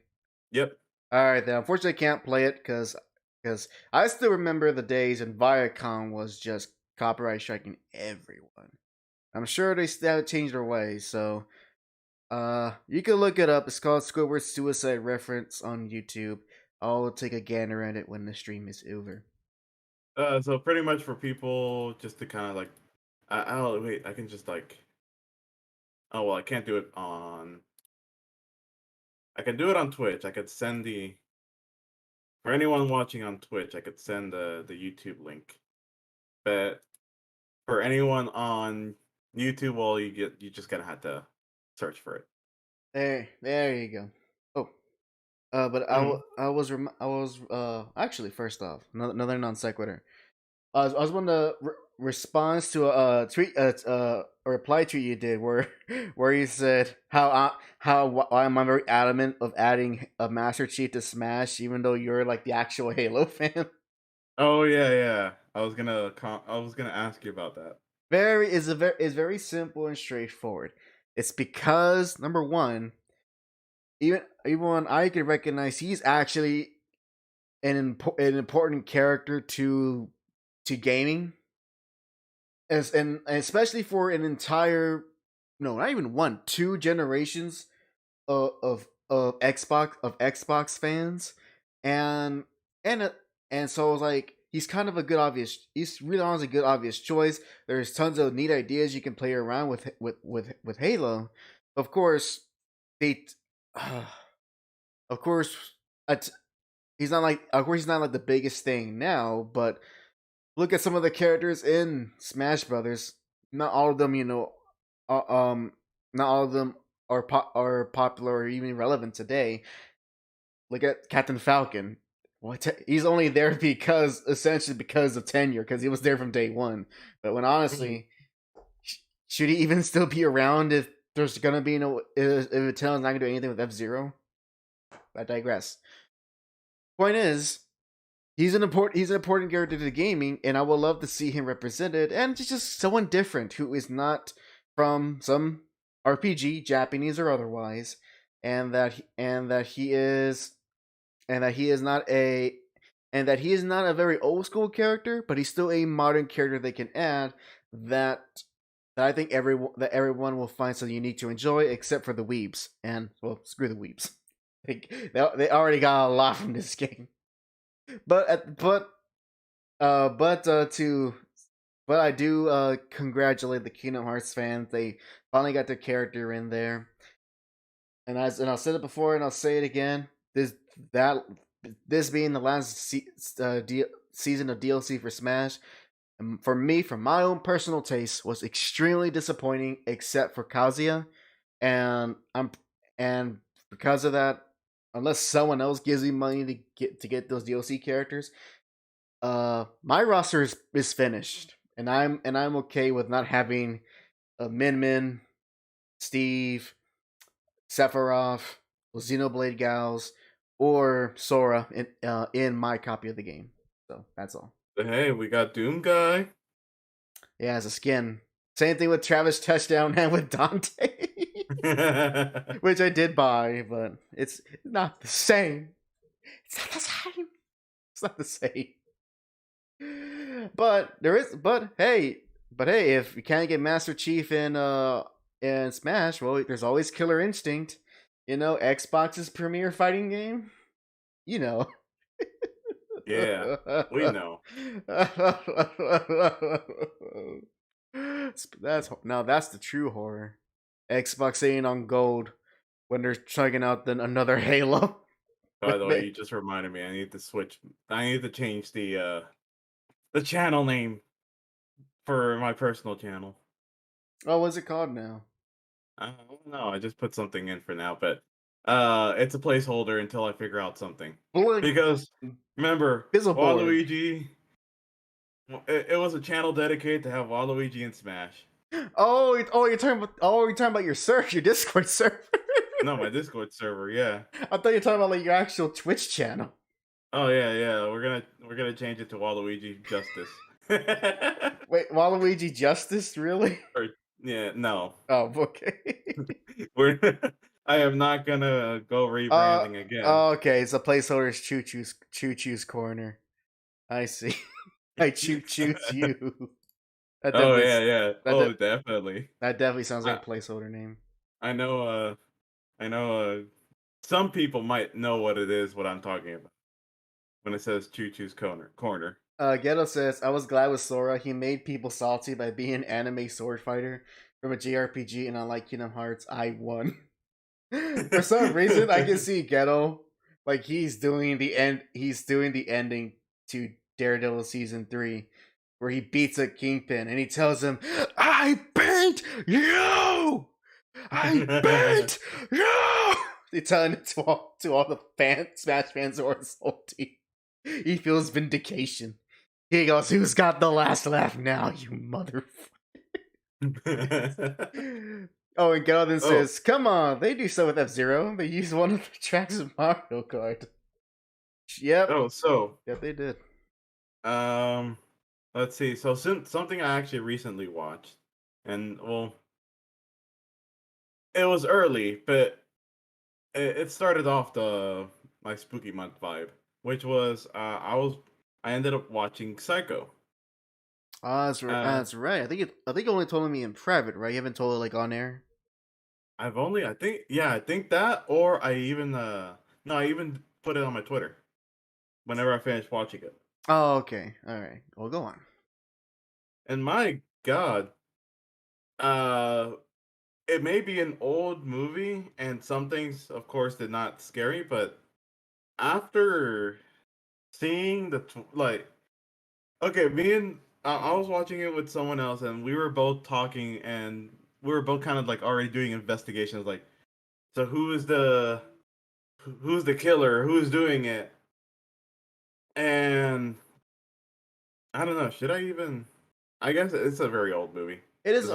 Yep. All right, then. Unfortunately, I can't play it because I still remember the days when Viacom was just copyright striking everyone. I'm sure they still changed their ways, so you can look it up. It's called Squidward Suicide Reference on YouTube. I'll take a gander at it when the stream is over. So pretty much for people just to kind of like, oh wait, I can just like, oh well, I can't do it on. I can do it on Twitch. I could send for anyone watching on Twitch, I could send the YouTube link. But for anyone on YouTube, well, you just gonna have to search for it. There you go. Oh, but Mhm. I was actually first off another non sequitur. I was one of the response to a tweet a reply tweet you did where you said why am I very adamant of adding a Master Chief to Smash even though you're like the actual Halo fan. Oh yeah. I was gonna ask you about that. Is very simple and straightforward. It's because number one, even I can recognize he's actually an important character to gaming, and especially for an entire no, not even one, two generations of Xbox fans, and and uh, and so like he's really honestly a good obvious choice. There's tons of neat ideas you can play around with Halo. Of course, they of course he's not like the biggest thing now, but look at some of the characters in Smash Brothers. Not all of them, uh, um, not all of them are popular or even relevant today. Look at Captain Falcon. What he's only there because essentially because of tenure, because he was there from day one. But when honestly, should he even still be around if there's gonna be no if Italian's not gonna do anything with F-Zero? I digress. Point is, he's an important character to gaming, and I would love to see him represented, and just someone different who is not from some RPG, Japanese or otherwise, and that he is not a and that he is not a very old school character, but he's still a modern character they can add that I think everyone will find something unique to enjoy, except for the weebs. And well, screw the weebs. They already got a lot from this game. But I do congratulate the Kingdom Hearts fans. They finally got their character in there. And I'll say it before and I'll say it again. This being the last season of DLC for Smash, for me, from my own personal taste, was extremely disappointing, except for Kazuya, and because of that, unless someone else gives me money to get those DLC characters, my roster is finished, and I'm okay with not having Min Min, Steve, Sephiroth, Xenoblade Gals, or Sora in my copy of the game. So that's all. But hey, we got Doom Guy. Yeah, as a skin. Same thing with Travis Touchdown and with Dante. Which I did buy, but it's not the same. It's not the same. It's not the same. But hey, if you can't get Master Chief in Smash, well, there's always Killer Instinct. You know, Xbox's premier fighting game. You know. Yeah, we know. That's the true horror. Xbox saying on gold when they're chugging out another Halo. By the way, you just reminded me. I need to switch. I need to change the channel name for my personal channel. Oh, what's it called now? I don't know. I just put something in for now, but it's a placeholder until I figure out something. Because remember, Waluigi. It was a channel dedicated to have Waluigi in Smash. You're talking about your server, your Discord server. No, my Discord server. Yeah. I thought you were talking about like your actual Twitch channel. Oh yeah. We're gonna change it to Waluigi Justice. Wait, Waluigi Justice, really? Yeah, no. Oh, okay. I am not gonna go rebranding again. Okay, it's a placeholder's Choo Choo's corner. I see. I choose you. Yeah. Definitely. That definitely sounds like a placeholder name. I know. Some people might know what I'm talking about when it says Choo Choo's corner. Ghetto says, I was glad with Sora. He made people salty by being an anime sword fighter from a JRPG, and unlike Kingdom Hearts, I won. For some reason, I can see Ghetto like he's doing the ending to Daredevil season 3, where he beats a Kingpin and he tells him, "I beat you! I beat you!" He's telling it to all the Smash fans who are salty. He feels vindication. He goes, "Who's got the last laugh now, you motherfucker?" Oh, and Ghetto then says, "Come on, they do so with F-Zero. They use one of the tracks of Mario Kart." Yep. Yep, they did. Let's see. So something I actually recently watched, and well, it was early, but it started off my spooky month vibe, which was I ended up watching Psycho. That's right. I think you only told me in private, right? You haven't told it like on air. I think that, or I even put it on my Twitter whenever I finished watching it. Oh, okay. All right. Well, go on. And my God, it may be an old movie, and some things, of course, did not scare me, but after seeing I was watching it with someone else, and we were both talking, and we were both kind of like already doing investigations, like, so who's the killer, who's doing it, and I don't know. Should I even? I guess it's a very old movie. It is.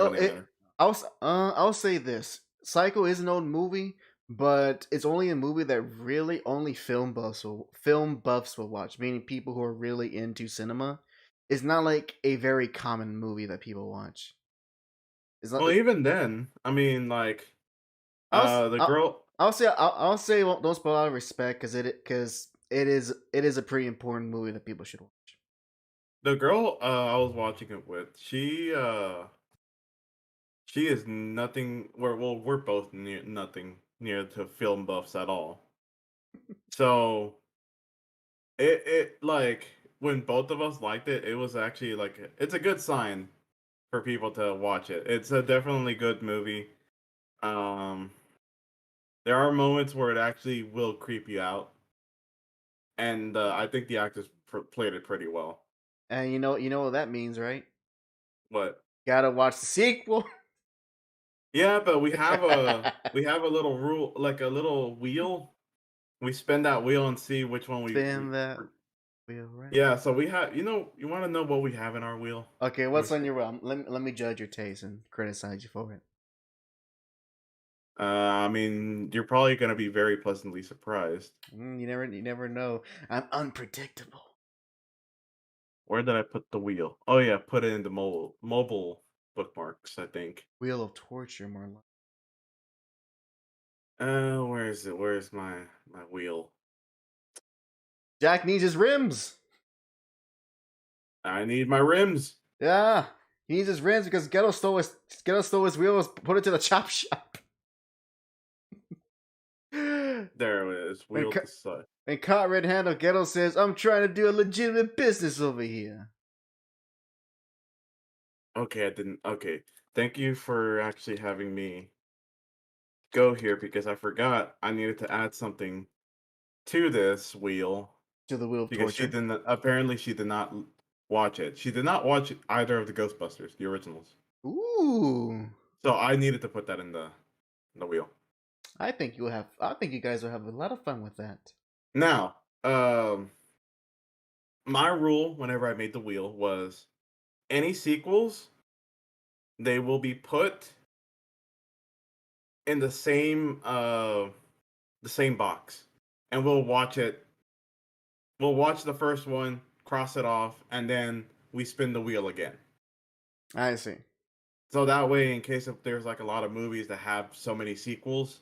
I'll say this: Psycho is an old movie, but it's only a movie that really only film buffs will watch, meaning people who are really into cinema. It's not like a very common movie that people watch. Even then, I mean, like, I'll say don't spoil out of respect because it is a pretty important movie that people should watch. The girl I was watching it with, she is nothing. We're both nothing near to film buffs at all. So it like when both of us liked it, it was actually like it's a good sign for people to watch it. It's a definitely good movie. Um, there are moments where it actually will creep you out, and I think the actors played it pretty well. And you know what that means, right? But Gotta watch the sequel. yeah, but we have a little rule, like a little wheel. We spin that wheel and see which one Spin that wheel, right? yeah. So we have, you want to know what we have in our wheel? Okay, what's on your wheel? Let me judge your taste and criticize you for it. I mean, you're probably gonna be very pleasantly surprised. You never know. I'm unpredictable. Where did I put the wheel? Oh yeah, put it in the mobile bookmarks, I think. Wheel of torture, more like. Where is it? Where's my wheel? Jack needs his rims. I need my rims. Yeah, he needs his rims because Ghetto stole his wheels, put it to the chop shop. There it is. Wheel to side. And caught red-handed, Ghetto says, "I'm trying to do a legitimate business over here." Okay, I didn't. Okay, thank you for actually having me go here because I forgot I needed to add something to this wheel To the wheel of because torture. apparently she did not watch it. She did not watch either of the Ghostbusters, the originals. Ooh. So I needed to put that in the wheel. I think you guys will have a lot of fun with that. Now, my rule whenever I made the wheel was any sequels, they will be put in the same box, and we'll watch it. We'll watch the first one, cross it off, and then we spin the wheel again. I see. So that way, in case if there's like a lot of movies that have so many sequels,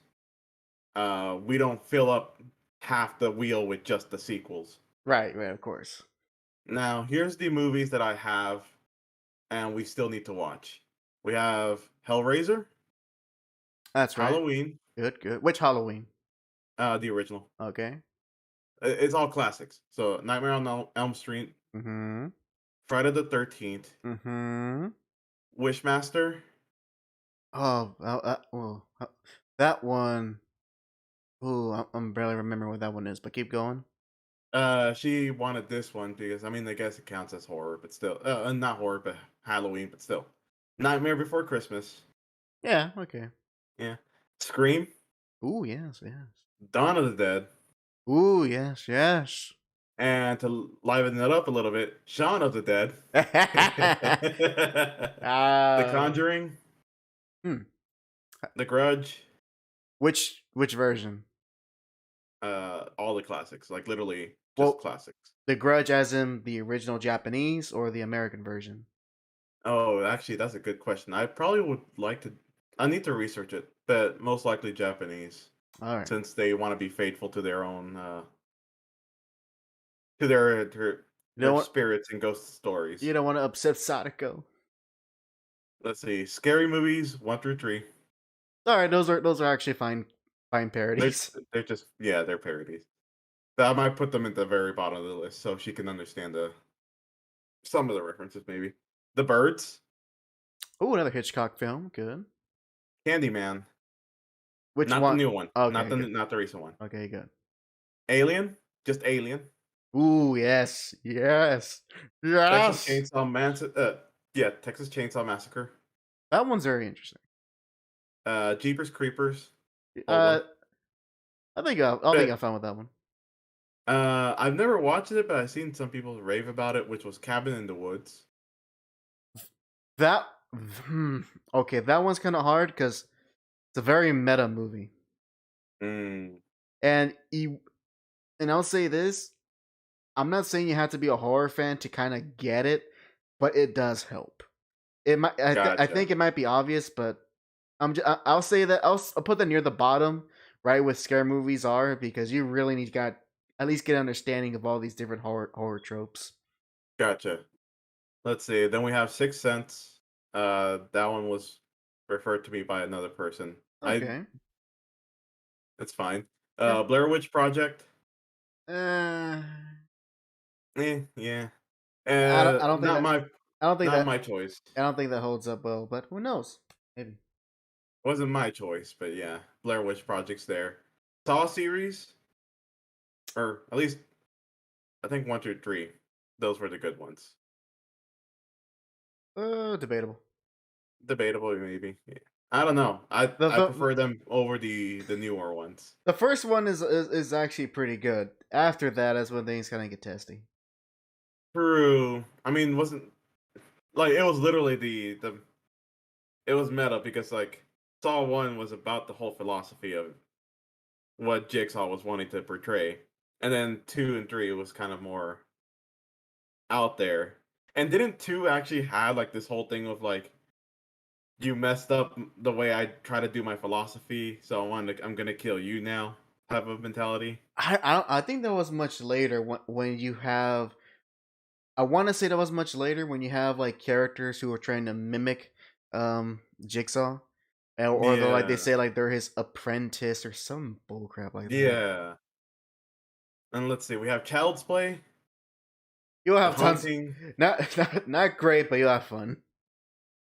we don't fill up half the wheel with just the sequels. Right, of course. Now, here's the movies that I have, and we still need to watch. We have Hellraiser. That's right. Halloween. Good. Which Halloween? The original. Okay. It's all classics. So Nightmare on Elm Street. Mm-hmm. Friday the 13th. Mm-hmm. Wishmaster. Oh, that one. Ooh, I'm barely remembering what that one is, but keep going. She wanted this one because I mean I guess it counts as horror, but still, not horror, but Halloween, but still. Nightmare Before Christmas. Yeah. Okay. Yeah. Scream. Ooh, yes. Dawn of the Dead. Ooh, yes. And to liven it up a little bit, Shaun of the Dead. The Conjuring. The Grudge. Which version? All the classics, like literally just classics. The Grudge, as in the original Japanese or the American version? Oh, actually, that's a good question. I probably would like to. I need to research it, but most likely Japanese. All right. Since they want to be faithful to their own, to their spirits and ghost stories. You don't want to upset Sadako. Let's see, scary movies 1 through 3. All right, those are actually fine parodies. They're just they're parodies. But I might put them at the very bottom of the list so she can understand some of the references. Maybe The Birds. Oh, another Hitchcock film. Good. Candyman. Which not one? The new one. Okay, not the recent one. Okay, good. Alien. Just Alien. Ooh, yes. Texas Chainsaw Massacre. That one's very interesting. Jeepers Creepers. I think I'll have fun with that one. I've never watched it, but I've seen some people rave about it, which was Cabin in the Woods. Okay, that one's kind of hard because it's a very meta movie. And I'll say this: I'm not saying you have to be a horror fan to kind of get it, but it does help. It might. I think it might be obvious, but I'll say that I'll put that near the bottom, right? With scare movies are because you really need at least get an understanding of all these different horror tropes. Gotcha. Let's see. Then we have Sixth Sense. That one was referred to me by another person. Okay. It's fine. Yeah. Blair Witch Project. Uh, Yeah. I don't think Not that my I don't think not that my choice. I don't think that holds up well, but who knows? Maybe. Wasn't my choice, but yeah, Blair Witch Project's there. Saw series, or at least I think 1, 2, 3. Those were the good ones. Debatable. Debatable, maybe. Yeah. I don't know. I The prefer them over the newer ones. the first one is actually pretty good. After that is when things kind of get testy. True. I mean, wasn't like it was literally the it was meta because like Saw 1 was about the whole philosophy of what Jigsaw was wanting to portray, and then 2 and 3 was kind of more out there. And didn't 2 actually have like this whole thing of like you messed up the way I try to do my philosophy, so I'm gonna kill you now type of mentality. I think that was much later when you have. I want to say that was much later when you have like characters who are trying to mimic Jigsaw, or they're like they Yeah, say like they're his apprentice or some bullcrap like that. yeah. And let's see, we have Child's Play, You'll The have tons, Haunting. not great, but you'll have fun.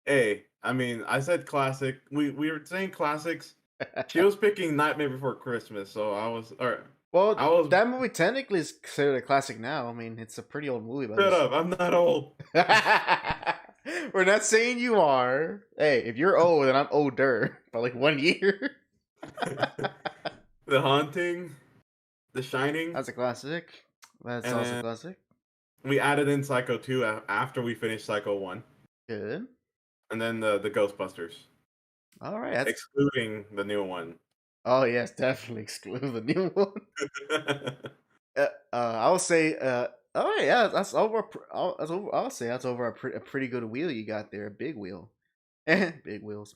Hey, I mean, I said classic. We were saying classics. She was picking Nightmare Before Christmas, so I Well, was that movie technically is considered a classic now. I mean, it's a pretty old movie, but shut up. I'm not old. we're not saying you are. Hey, if you're old, then I'm older by like 1 year. The Haunting, The Shining, That's a classic. That's and also a then classic. we added in Psycho 2 after we finished Psycho 1, Good. and then the Ghostbusters, All right. That's excluding the new one. oh yes, definitely exclude the new one. I would say. Oh yeah, that's over. That's over. I'll say that's over a pretty good wheel you got there. A big wheel. Big wheels.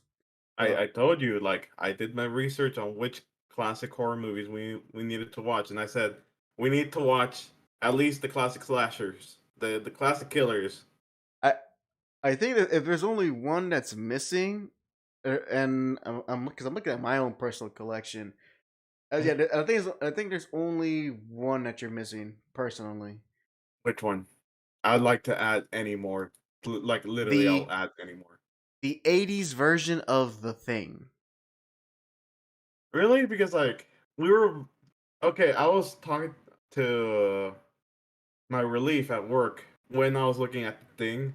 I told you, like, I did my research on which classic horror movies we needed to watch, and I said we need to watch at least the classic slashers, the classic killers. I think that if there's only one that's missing, and I'm because I'm looking at my own personal collection. Yeah, I think there's only one that you're missing personally. Which one? I'd like to add any more. Like literally, The I'll add any more. the '80s version of The Thing. Really? Because like we were okay. I was talking to my relief at work when I was looking at the thing,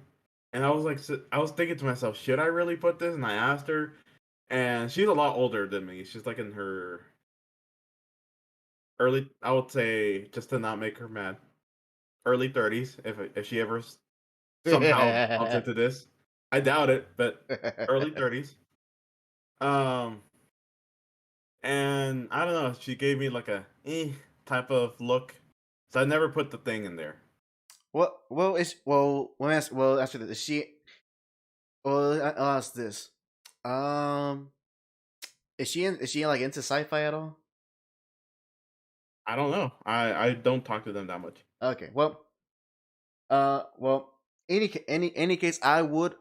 and I was like, I was thinking to myself, should I really put this? And I asked her, and she's a lot older than me. She's like in her early, I would say, just to not make her mad, early 30s. If she ever somehow bumps into this, I doubt it, but early 30s. Um, and I don't know. She gave me like a type of look, so I never put the thing in there. Let me ask. Well, after this, is she? Well, I'll ask this. Um, Is she like into sci-fi at all? I don't know. I don't talk to them that much. Okay. Well. Any case, I would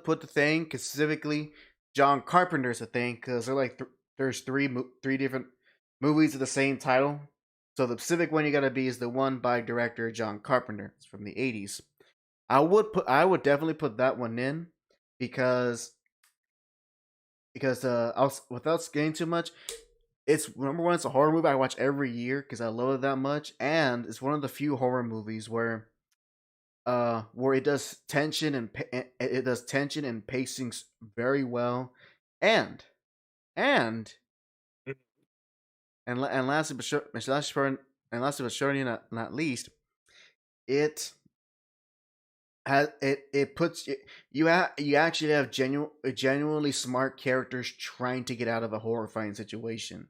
put The Thing, specifically John Carpenter's The Thing, because they're like there's three different movies of the same title. So the specific one you gotta be is the one by director John Carpenter. It's from the '80s. I would definitely put that one in because without getting too much, it's number one. It's a horror movie I watch every year because I love it that much, and it's one of the few horror movies where it does tension and pacing very well, and and Mm. and lastly but surely not least, it it puts you actually have genuinely smart characters trying to get out of a horrifying situation.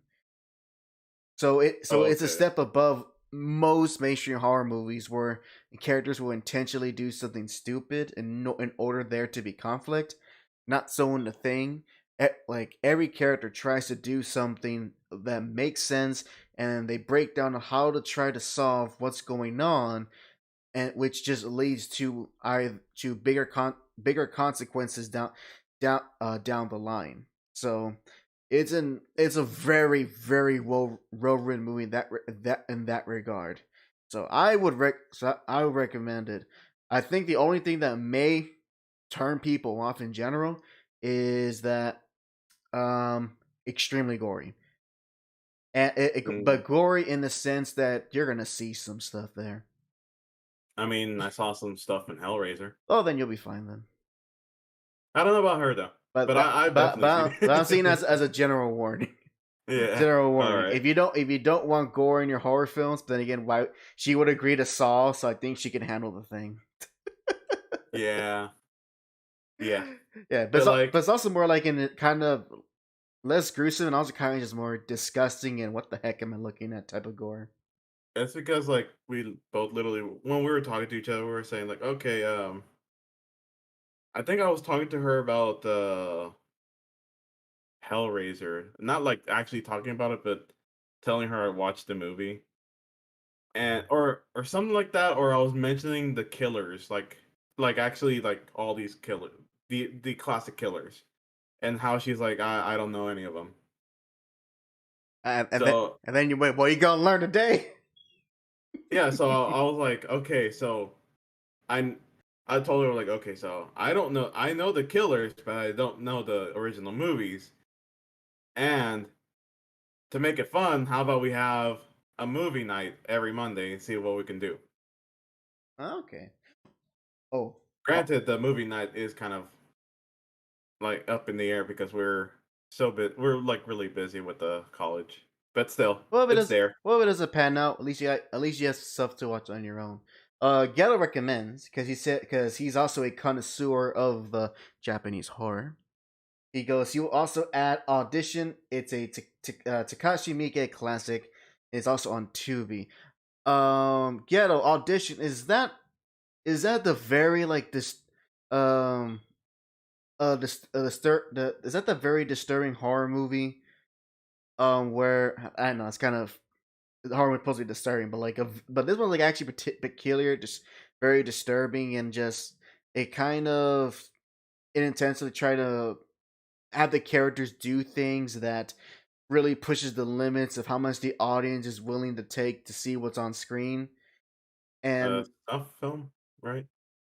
So it's a Okay. step above most mainstream horror movies where characters will intentionally do something stupid in order there to be conflict. Not so in The Thing. Like every character tries to do something that makes sense and they break down how to try to solve what's going on, and which just leads to bigger consequences down the line. So it's a very very well written movie in that regard. So I would recommend it. I think the only thing that may turn people off in general is that extremely gory, and but gory in the sense that you're gonna see some stuff there. I mean, I saw some stuff in Hellraiser. Oh, then you'll be fine then. I don't know about her though, but I've definitely seen I'm it. seeing as a general warning. Yeah. General warning. Right. If you don't want gore in your horror films, but then again, why she would agree to Saw, so I think she can handle the thing. Yeah. Yeah. Yeah, But like, but it's also more like in a kind of less gruesome and also kind of just more disgusting and what the heck am I looking at type of gore. it's because like we both literally when we were talking to each other, we were saying like, okay, I think I was talking to her about Hellraiser, not like actually talking about it, but telling her I watched the movie, and or something like that, or I was mentioning the killers, like actually like all these killers, the classic killers, and how she's like, I don't know any of them. And So then you wait, well, you gonna learn today. yeah, so I was like, okay, so I I told her like, okay, so I don't know, I know the killers, but I don't know the original movies, and to make it fun, how about we have a movie night every Monday and see what we can do? Okay. Oh. Granted, the movie night is kind of like up in the air because we're like really busy with the college, but still, Well, if it it's does, there. well, if it doesn't pan out, at least you have stuff to watch on your own. Ghetto recommends because he's also a connoisseur of the Japanese horror. He goes, you also add Audition. It's a Takashi Miike classic. It's also on Tubi. Ghetto Audition, is that the very like this is that the very disturbing horror movie where I don't know, it's kind of the horror was supposed to be disturbing, but but this one's like actually peculiar, just very disturbing, and just it kind of it intensely try to have the characters do things that really pushes the limits of how much the audience is willing to take to see what's on screen. And Stuff film, right?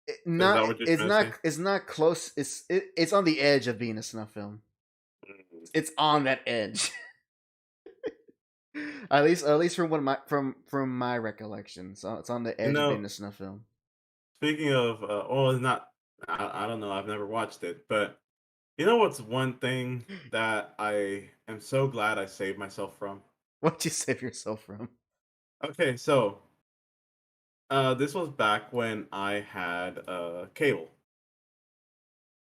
Is not that what you're trying to say? it's not close. It's on the edge of being a snuff film. Mm. It's on that edge. At least from my recollection, so it's on the You edge of know, being a snuff film. speaking of, well, it's not. I don't know. I've never watched it, but you know what's one thing that I am so glad I saved myself from? What'd you save yourself from? Okay, so this was back when I had cable,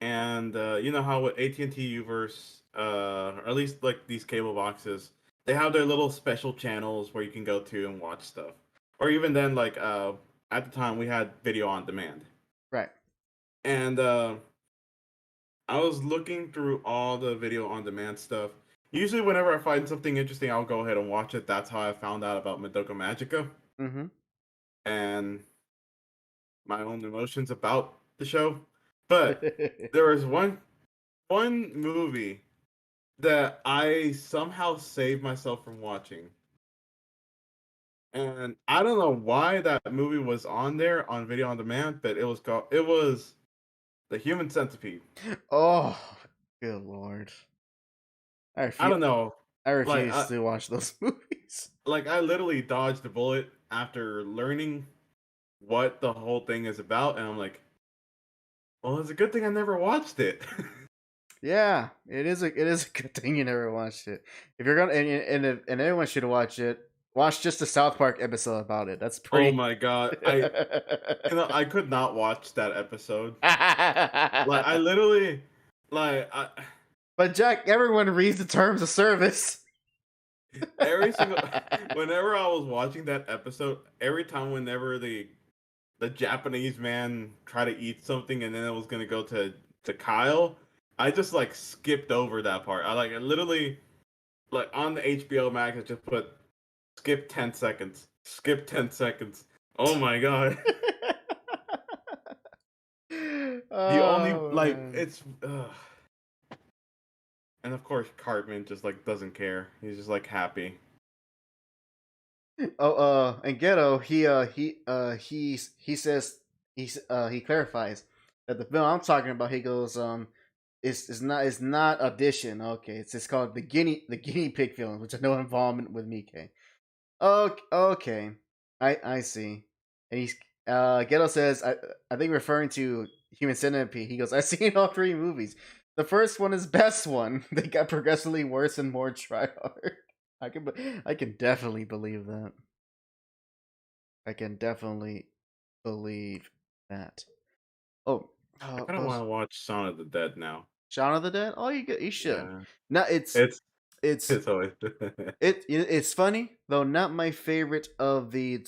and you know how with AT&T Uverse, or at least like these cable boxes, they have their little special channels where you can go to and watch stuff. Or even then, like at the time we had video on demand, Right. and I was looking through all the video on demand stuff. Usually, whenever I find something interesting, I'll go ahead and watch it. That's how I found out about Madoka Magica Mm-hmm. and my own emotions about the show. But there was one movie that I somehow saved myself from watching. And I don't know why that movie was on there on video on demand, but it was The Human Centipede. Oh, good lord! I I refuse. don't know. I Like refuse to watch those movies. I literally dodged a bullet after learning what the whole thing is about, and I'm like, well, it's a good thing I never watched it. Yeah, it is a good thing you never watched it. If you're gonna and anyone should watch it, watch just the South Park episode about it. That's Oh pretty. my god, I could not watch that episode. Like I literally, like But Jack, everyone reads the terms of service. every single whenever I was watching that episode, every time whenever the Japanese man tried to eat something and then it was gonna go to Kyle, I just like skipped over that part. I literally like on the HBO Max I just put Skip 10 seconds. Skip 10 seconds. Oh my god. The only Oh like man. it's and of course Cartman just like doesn't care. He's just like happy. Oh, and Ghetto, he says he clarifies that the film I'm talking about. He goes, it's not audition. Okay, it's called the guinea pig film, which has no involvement with Mike. Okay, okay, I see. And he's Ghetto says I think referring to Human Centipede. He goes, I've seen all three movies. The first one is best one. They got progressively worse and more try hard. I can definitely believe that. I can definitely believe that. Oh, I kind of want to watch Shaun of the Dead now. Shaun of the Dead. Oh, you should. Yeah. No, It's it's it's always it's funny though. Not my favorite of the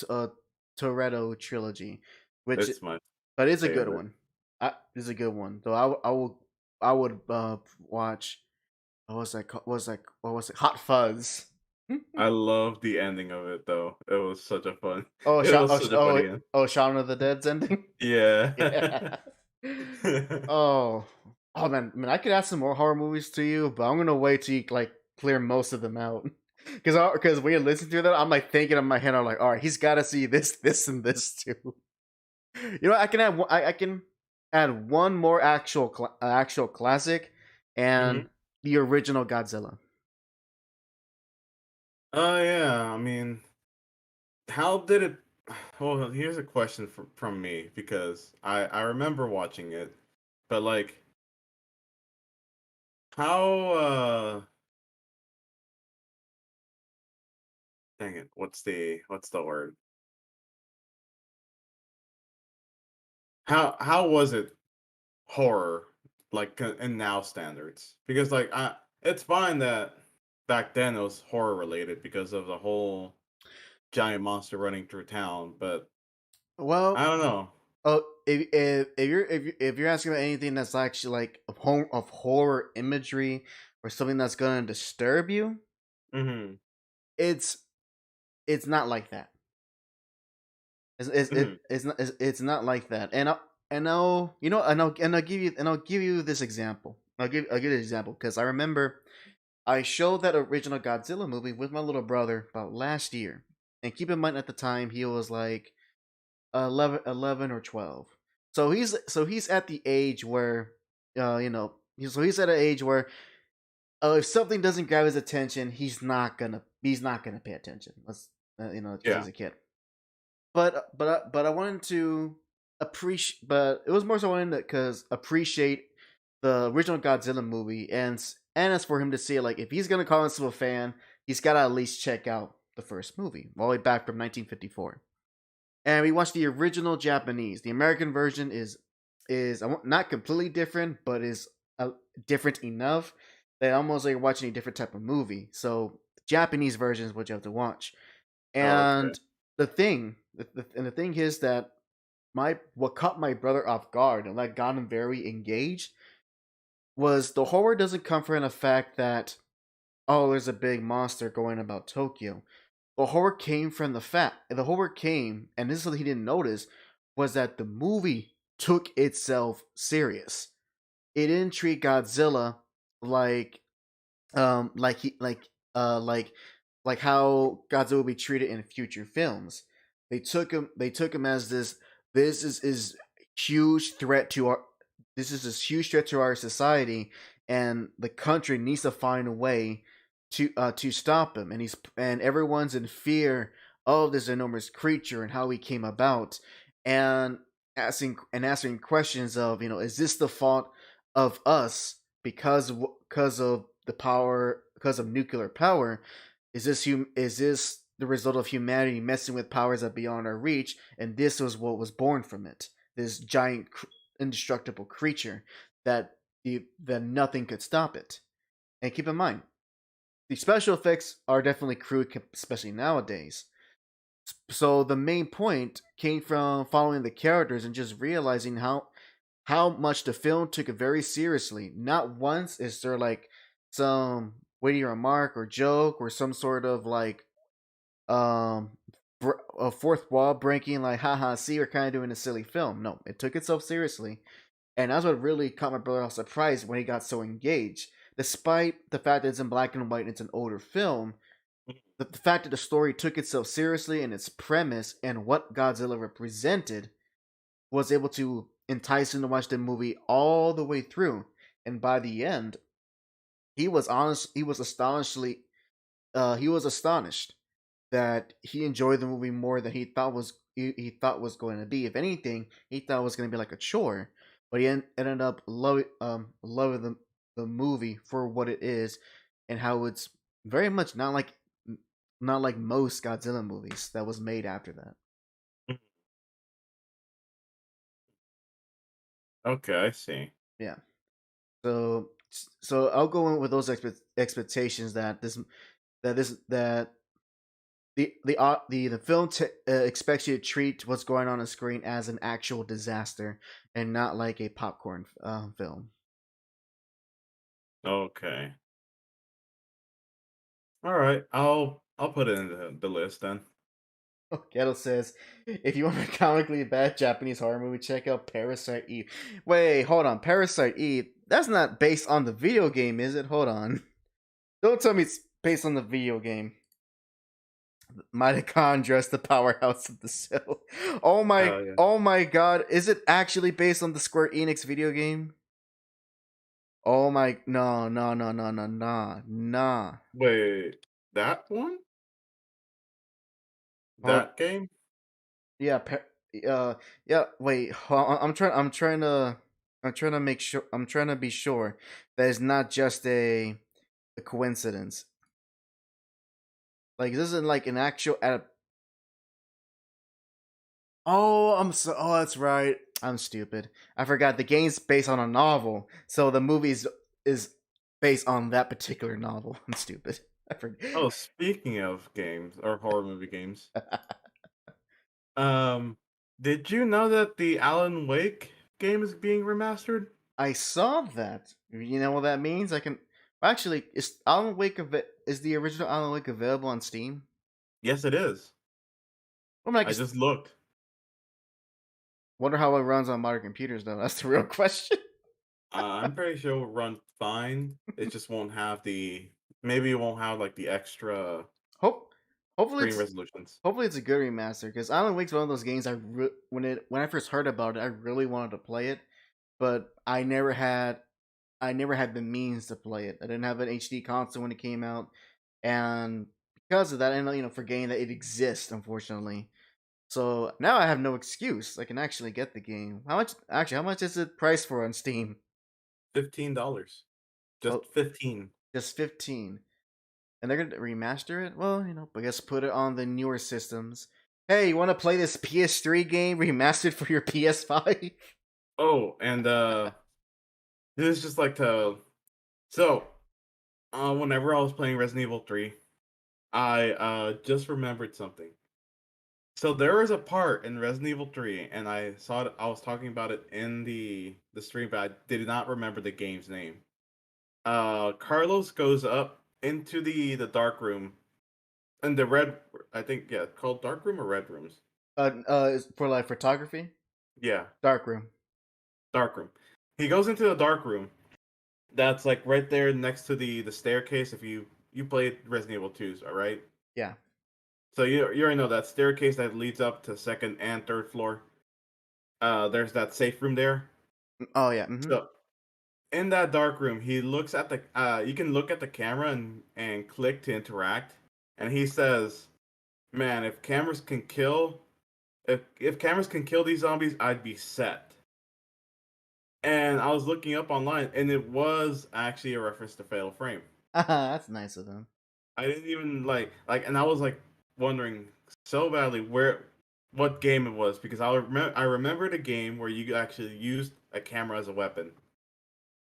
Toretto trilogy, which it's my but it's a good favorite. one. It's a good one. Though I would watch. What was that? What was it? Hot Fuzz. I love the ending of it though. It was such a fun. Oh, It was such a funny end. Shaun of the Dead's ending. Yeah. Yeah. Oh, oh man, I could add some more horror movies to you, but I'm gonna wait till you like clear most of them out. Because when you listen to that, I'm like thinking in my head, I'm like, all right, he's got to see this, this, and this too. You know, I can add one more actual classic, and Mhm. the original Godzilla. Oh yeah, I mean, how did it? Well, here's a question from me because I remember watching it, but like how dang it, what's the word? How was it horror like in now standards? Because like it's fine that back then it was horror related because of the whole giant monster running through town, but I Well, don't know. oh, if you're asking about anything that's actually like of horror imagery or something that's gonna disturb you, Mhm. it's it's not like that. Mhm. It's not like that. And I'll give you this example. I'll give you an example because I remember I showed that original Godzilla movie with my little brother about last year. And keep in mind at the time he was like 11 or 12. So he's at the age where he's at an age where if something doesn't grab his attention, he's not gonna pay attention. Let's because Yeah. he's a kid. But I wanted to appreciate. But it was more so I wanted to because appreciate the original Godzilla movie, and as for him to see it, like if he's gonna call himself a fan, he's gotta at least check out the first movie all the way back from 1954. And we watched the original Japanese. The American version is not completely different, but is different enough that almost like you're watching a different type of movie. So the Japanese version is what you have to watch. Okay. And the thing is that my what caught my brother off guard and that got him very engaged was the horror doesn't come from the fact that oh there's a big monster going about Tokyo. The horror came, and this is what he didn't notice, was that the movie took itself serious. It didn't treat Godzilla like like he like how Godzilla will be treated in future films. They took him as this is huge threat to our this is this huge threat to our society, and the country needs to find a way to stop him. And everyone's in fear of this enormous creature and how he came about, and answering questions of is this the fault of us because of the power because of nuclear power? Is this the result of humanity messing with powers that are beyond our reach? And this was what was born from it. This giant, indestructible creature that nothing could stop it. And keep in mind, the special effects are definitely crude, especially nowadays. So the main point came from following the characters and just realizing how much the film took it very seriously. Not once is there like some witty remark or joke or some sort of like um a fourth wall breaking, like, haha, see, we're kind of doing a silly film. No, it took itself seriously. And that's what really caught my brother off surprise when he got so engaged. Despite the fact that it's in black and white and it's an older film, the fact that the story took itself seriously and its premise and what Godzilla represented was able to entice him to watch the movie all the way through. And by the end, he was honest. He was astonished that he enjoyed the movie more than he thought was going to be. If anything, he thought it was going to be like a chore, but he ended up loving the movie for what it is and how it's very much not like most Godzilla movies that was made after that. Okay, I see. Yeah. So I'll go in with those expectations that the film expects you to treat what's going on screen as an actual disaster and not like a popcorn film. Okay. All right. I'll put it in the list then. Ghetto says, if you want a comically bad Japanese horror movie, check out Parasite Eve. Wait, hold on. Parasite Eve? That's not based on the video game, is it? Hold on. Don't tell me it's based on the video game. Mitochondria, the powerhouse of the cell. Oh my god. Is it actually based on the Square Enix video game? Oh my, no. Wait, that one? That game? Yeah, yeah. Wait, I'm trying to make sure. I'm trying to be sure that it's not just a coincidence. Like, this isn't like an actual. Oh, that's right. I'm stupid. I forgot the game's based on a novel, so the movie's is based on that particular novel. I'm stupid. I forgot. Oh, speaking of games or horror movie games, did you know that the Alan Wake game is being remastered? I saw that. You know what that means? I can actually. Is the original Alan Wake available on Steam? Yes, it is. I just looked. Wonder how it runs on modern computers, though. That's the real question. I'm pretty sure it'll run fine. It just won't have maybe it won't have like the extra Hopefully screen resolutions. hopefully it's a good remaster, because Alan Wake's one of those games when I first heard about it, I really wanted to play it, but I never had the means to play it. I didn't have an HD console when it came out, and because of that, and forgetting that it exists, unfortunately. So now I have no excuse. I can actually get the game. How much is it priced for on Steam? $15. Just Oh, 15. just 15. And they're gonna remaster it? Well, I guess put it on the newer systems. Hey, you want to play this PS3 game remastered for your PS5? Oh, and this is just like whenever I was playing Resident Evil 3, I just remembered something. So there was a part in Resident Evil 3, and I saw it. I was talking about it in the stream, but I did not remember the game's name. Carlos goes up into the dark room, and I think, yeah, called dark room or red rooms. For like photography? Yeah, Dark room. dark room. He goes into the dark room. That's like right there next to the staircase. If you played Resident Evil 2s, all right? Yeah. So you already know that staircase that leads up to second and third floor. There's that safe room there. Oh yeah. Mm-hmm. So in that dark room, he looks at the. You can look at the camera and click to interact, and he says, "Man, if cameras can kill, if cameras can kill these zombies, I'd be set." And I was looking up online, and it was actually a reference to Fatal Frame. That's nice of them. I didn't even and I was like wondering so badly what game it was, because I remembered a game where you actually used a camera as a weapon,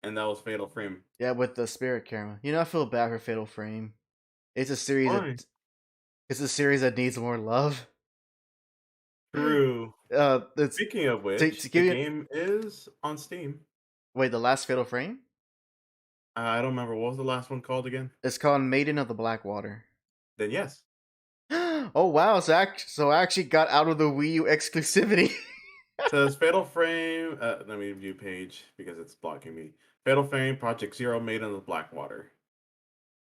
and that was Fatal Frame. Yeah, with the spirit camera. I feel bad for Fatal Frame. It's a series Why? that needs more love. True. It's Speaking of which, to the give you game is on Steam. wait, the last Fatal Frame? I don't remember what was the last one called again. It's called Maiden of the Black Water. Then yes. Oh wow! So I actually got out of the Wii U exclusivity. Says Fatal Frame. Let me view page because it's blocking me. Fatal Frame Project Zero made in the Blackwater.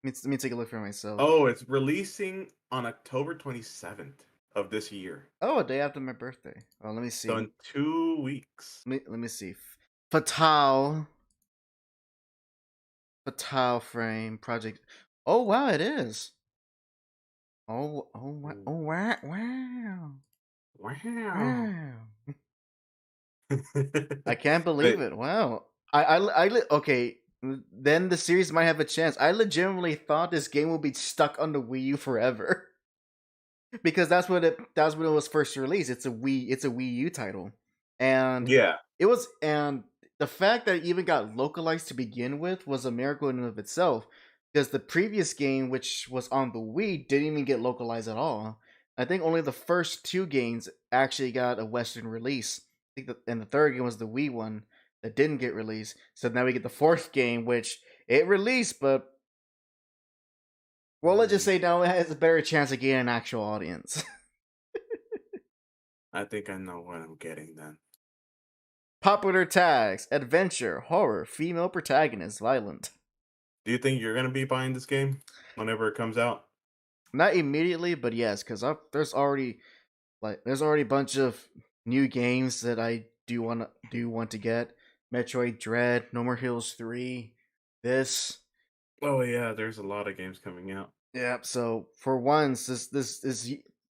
Let me take a look for myself. Oh, it's releasing on October 27th of this year. Oh, a day after my birthday. Oh, let me see. So in 2 weeks. Let me see. Fatal Frame Project. Oh wow, it is. Oh wow, wow. Wow. I can't believe it. Wow. Okay. Then the series might have a chance. I legitimately thought this game would be stuck on the Wii U forever because that's when it was first released. It's a Wii U title, and Yeah. and the fact that it even got localized to begin with was a miracle in and of itself. Because the previous game, which was on the Wii, didn't even get localized at all. I think only the first two games actually got a Western release. I think and the third game was the Wii one that didn't get released. So now we get the fourth game, which it released, but well, let's just say now it has a better chance of getting an actual audience. I think I know what I'm getting then. Popular tags: adventure, horror, female protagonist, violent. Do you think you're gonna be buying this game whenever it comes out? Not immediately, but yes, because there's already a bunch of new games that I do want to get. Metroid Dread, No More Heroes 3, this. Oh yeah, there's a lot of games coming out. Yeah, so for once, this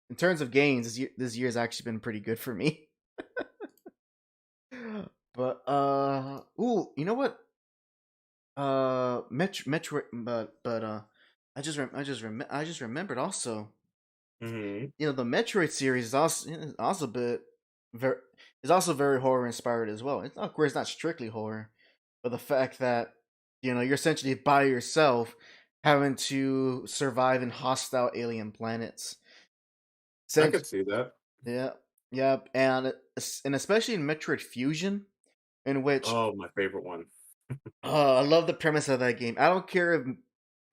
in terms of games, this year has actually been pretty good for me. But you know what? Metroid, I just remembered also. Mm-hmm. You know, the Metroid series is also a bit very is also very horror inspired as well. It's not, of course, not strictly horror, but the fact that you're essentially by yourself, having to survive in hostile alien planets. I Since could see that. yeah, yeah, and especially in Metroid Fusion, in which Oh, my favorite one. I love the premise of that game. I don't care if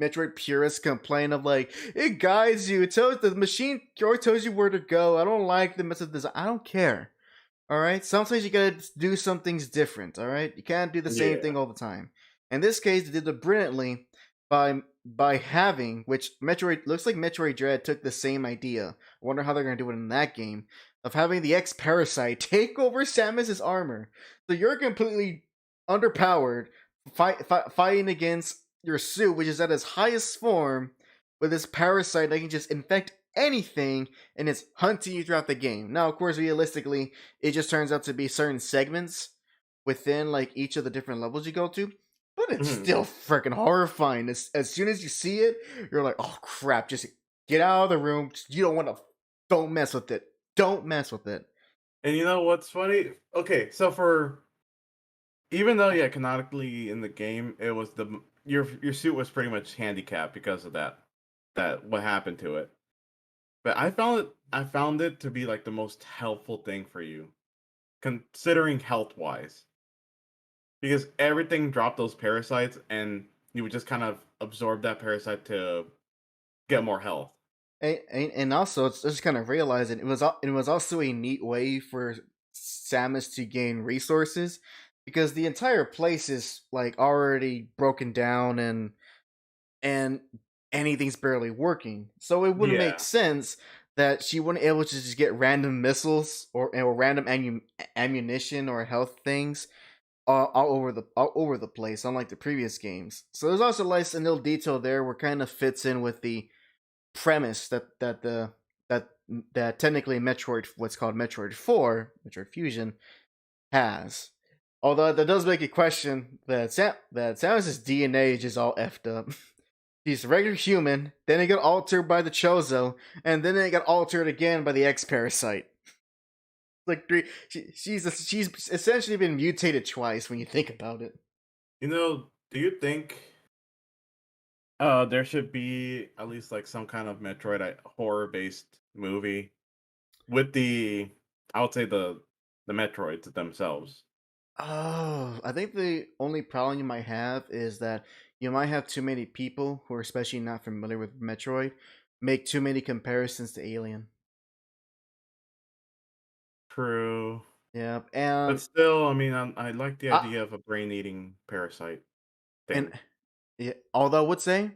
Metroid purists complain of like it guides you, it tells the machine or tells you where to go. I don't like the method design. I don't care. All right. Sometimes you gotta do some things different. All right. You can't do the same Yeah. thing all the time. In this case, they did it brilliantly by having, which Metroid looks like Metroid Dread took the same idea. I wonder how they're gonna do it in that game, of having the X Parasite take over Samus's armor. So you're completely underpowered, fighting against your suit, which is at its highest form, with this parasite that can just infect anything, and it's hunting you throughout the game. Now, of course, realistically, it just turns out to be certain segments within like each of the different levels you go to, but it's still freaking horrifying. As soon as you see it, you're like, oh crap, just get out of the room. You don't mess with it. Don't mess with it. And you know what's funny? Okay, so even though canonically in the game it was your suit was pretty much handicapped because of that what happened to it. But I found it to be like the most helpful thing for you, considering health wise. Because everything dropped those parasites and you would just kind of absorb that parasite to get more health. And also, it's just kind of realizing it was also a neat way for Samus to gain resources, because the entire place is like already broken down and anything's barely working. So it wouldn't make Yeah. sense that she wouldn't be able to just get random missiles or random ammunition or health things all over the place, unlike the previous games. So there's also like a little detail there where kind of fits in with the premise that technically what's called Metroid 4, Metroid Fusion, has. Although that does make you question that Samus's DNA is just all effed up. He's a regular human, then he got altered by the Chozo, and then it got altered again by the X Parasite. Like she's essentially been mutated twice when you think about it. Do you think there should be at least like some kind of Metroid horror based movie with I would say the Metroids themselves? Oh, I think the only problem you might have is that you might have too many people who are especially not familiar with Metroid make too many comparisons to Alien. True. Yeah, But still, I mean, I like the uh, idea of a brain-eating parasite and thing. yeah, although I would say,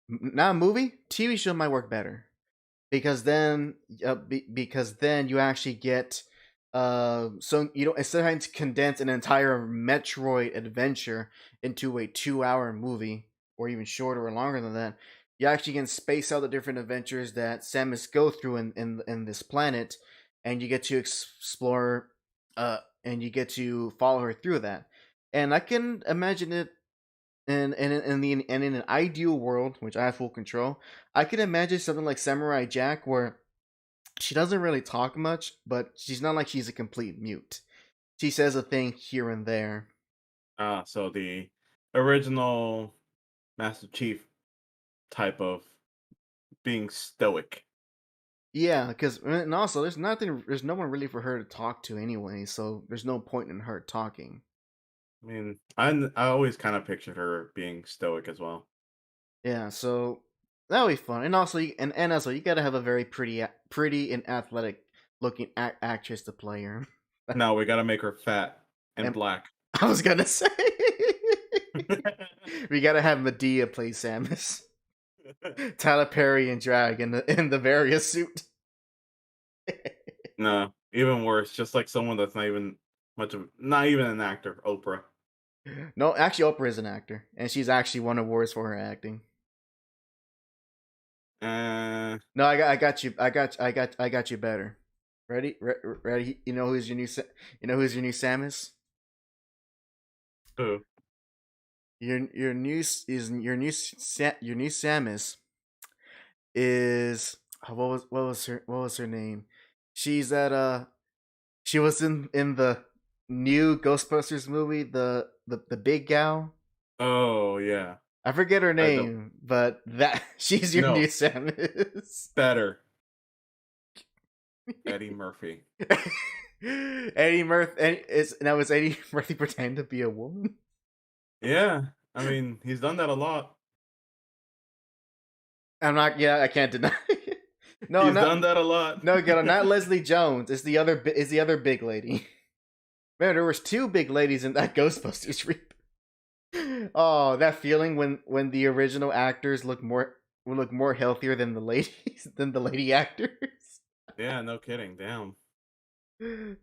not a movie, TV show might work better because then you actually get so you know, instead of having to condense an entire Metroid adventure into a 2-hour movie or even shorter or longer than that, you actually can space out the different adventures that Samus go through in this planet, and you get to explore and you get to follow her through that. And I can imagine it in an ideal world, which I have full control, I could imagine something like Samurai Jack, where she doesn't really talk much, but she's not like she's a complete mute. She says a thing here and there. So the original Master Chief type of being stoic. Yeah, because and also there's no one really for her to talk to anyway, so there's no point in her talking. I mean, I always kind of pictured her being stoic as well. Yeah, so that'll be fun. And also, and also, you gotta have a very pretty and athletic looking actress to play her. No, we gotta make her fat and And black. I was gonna say we gotta have Medea play Samus. Tyler Perry and drag in the various suit. No, even worse, just like someone that's not even an actor, Oprah. No, actually, Oprah is an actor, and she's actually won awards for her acting. No, I got you better. Ready? Ready? You know who's your new Samus? Who? Your new Samus is what was her name? She's at she was in the new Ghostbusters movie, the big gal. Oh yeah, I forget her I don't. name, but that she's your new No, Samus. better. Eddie Murphy. Eddie Murphy is Eddie Murphy pretend to be a woman? Yeah, I mean he's done that a lot. I'm not. Yeah, I can't deny. No, He's not done that a lot. no, not Leslie Jones. It's the other. Is the other big lady. Man, there was two big ladies in that Ghostbusters reboot. Oh, that feeling when the original actors look more healthier than the ladies than the lady actors. Yeah, no kidding. Damn.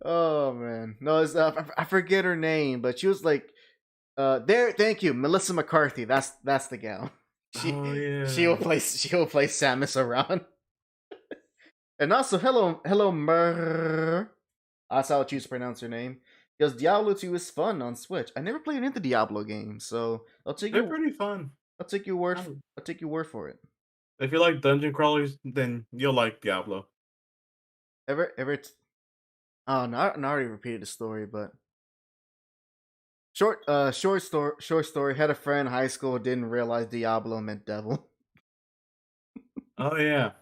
Oh man, no, it's, I forget her name, but she was like, there. Thank you, Melissa McCarthy. That's the gal. Oh She yeah. will play Samus Aran. And also, hello, Mer. That's how I choose to pronounce her name. Because Diablo 2 is fun on Switch. I never played into Diablo games, so They're pretty fun. I'll take your word. Um, I'll take your word for it. If you like dungeon crawlers, then you'll like Diablo. Ever. Oh, no, I already repeated the story, but short story. Had a friend in high school who didn't realize Diablo meant devil. Oh yeah.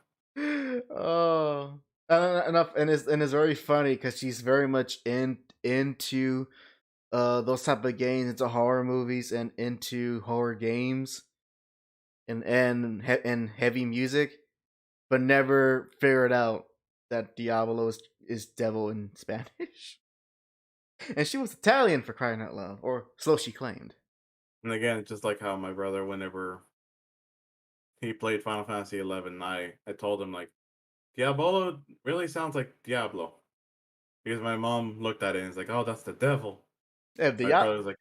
Oh, enough, and it's very funny because she's very much into those type of games, into horror movies and into horror games and heavy music, but never figured out that Diablo is devil in Spanish. And she was Italian, for crying out loud, or so she claimed. And again, just like how my brother, whenever he played Final Fantasy 11, I told him like Diabolo really sounds like Diablo because my mom looked at it and is like, oh, that's the devil. Yeah, My brother was like,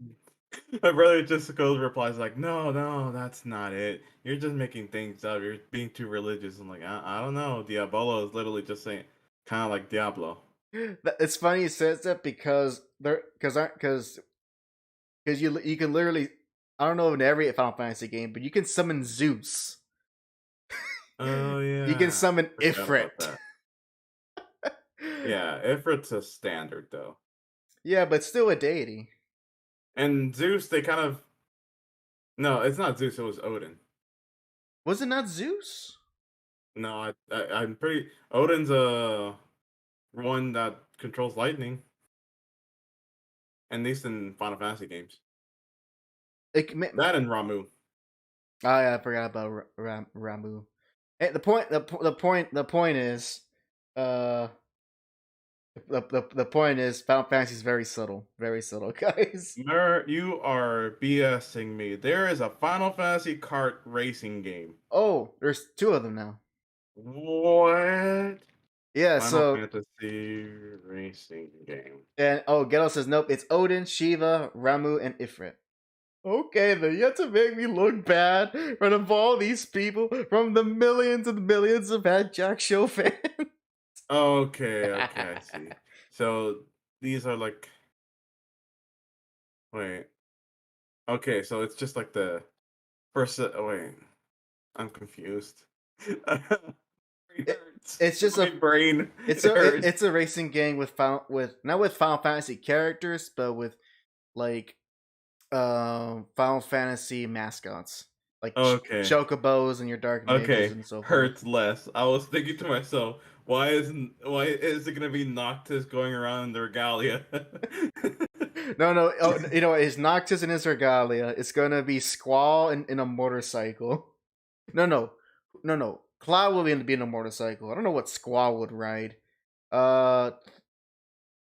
my brother just goes replies like, no, that's not it. You're just making things up. You're being too religious. I'm like, I don't know. Diabolo is literally just saying kind of like Diablo. It's funny you says that because you can literally, I don't know in every Final Fantasy game, but you can summon Zeus. Oh yeah, You can summon forgot about Ifrit. that. Yeah, Ifrit's a standard though. Yeah, but still a deity. And Zeus, they kind of no, it's not Zeus. It was Odin. Was it not Zeus? No, I'm pretty. Odin's one that controls lightning, at least in Final Fantasy games. That and Ramu. Oh yeah, I forgot about Ramu. And the point is, uh, the point is, Final Fantasy is very subtle, guys. You are BSing me. There is a Final Fantasy kart racing game. Oh, there's two of them now. What? Yeah, Final so Fantasy racing game. and Ghetto says nope. It's Odin, Shiva, Ramu, and Ifrit. Okay, then you have to make me look bad in front of all these people from the millions and millions of JAC Show fans. Okay, I see. So these are like, wait. Okay, so it's just like the first. Wait, I'm confused. It hurts. It's just My brain. it's hurts. it's a racing game with not with Final Fantasy characters, but with like Final Fantasy mascots like Okay. chocobos and your dark mages Okay, and so forth. hurts less. I was thinking to myself, why is it gonna be Noctis going around in the regalia? No, you know it's Noctis and his regalia. It's gonna be Squall in a motorcycle. No. Cloud will be in a motorcycle. I don't know what Squall would ride. The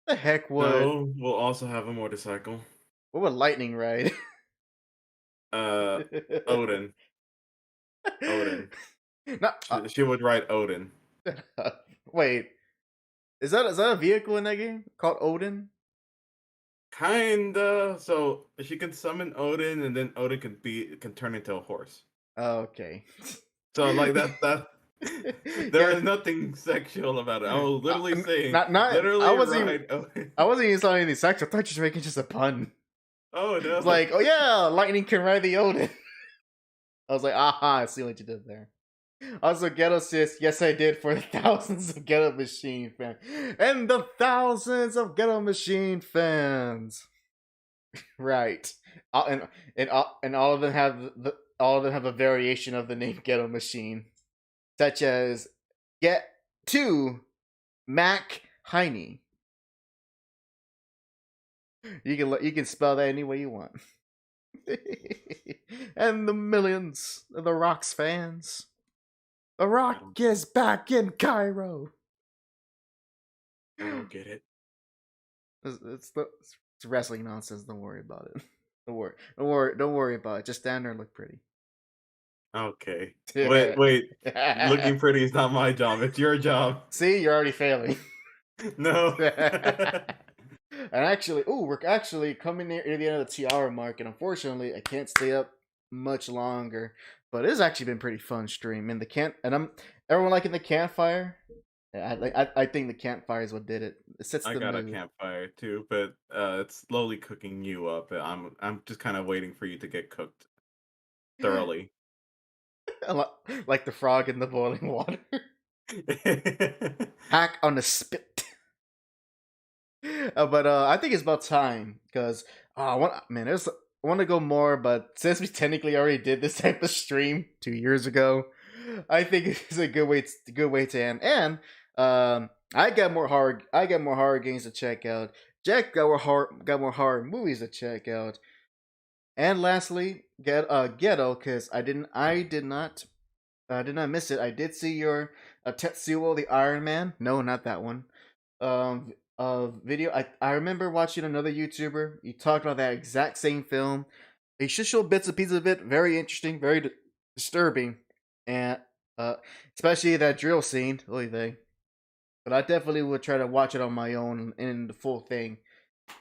heck would No, we'll also have a motorcycle. what would Lightning ride? Odin. Odin. No, She would ride Odin. wait. Is that a vehicle in that game called Odin? Kinda. So she can summon Odin, and then Odin can turn into a horse. Okay. So like that. There is nothing sexual about it. I was literally saying, not. literally I wasn't. ride Odin. I wasn't even saying anything sexual. I thought you were making just a pun. Oh no! It's like, oh yeah, Lightning can ride the Odin. I was like, aha, I see what you did there. Also, Ghetto says, yes, I did for the thousands of Ghetto Machine fans. And the thousands of Ghetto Machine fans. Right. And all of them have a variation of the name Ghetto Machine. Such as Get to Mac Heine. You can spell that any way you want. And the millions of the Rock's fans. The Rock is back in Cairo. I don't get it. It's wrestling nonsense. Don't worry about it. Don't worry about it. Just stand there and look pretty. Okay. Wait. Looking pretty is not my job. It's your job. See, you're already failing. No. And actually, we're actually coming near the end of the 2 hour mark, and unfortunately, I can't stay up much longer. But it's actually been pretty fun stream. And everyone liking the campfire. Yeah, I think the campfire is what did it. It sets the I got mood. a campfire too, but it's slowly cooking you up. I'm just kind of waiting for you to get cooked thoroughly. Like the frog in the boiling water. Hack on the spit. But I think it's about time because I want to go more, but since we technically already did this type of stream 2 years ago, I think it's a good way to end. And I got more horror games to check out. Jack got more horror movies to check out. And lastly, Ghetto, because I did not miss it. I did see your Tetsuo the Iron Man. No, not that one. Video. I remember watching another YouTuber. He talked about that exact same film. He should show bits and pieces of it. Very interesting, very disturbing, and especially that drill scene. Oy vey. But I definitely would try to watch it on my own in the full thing,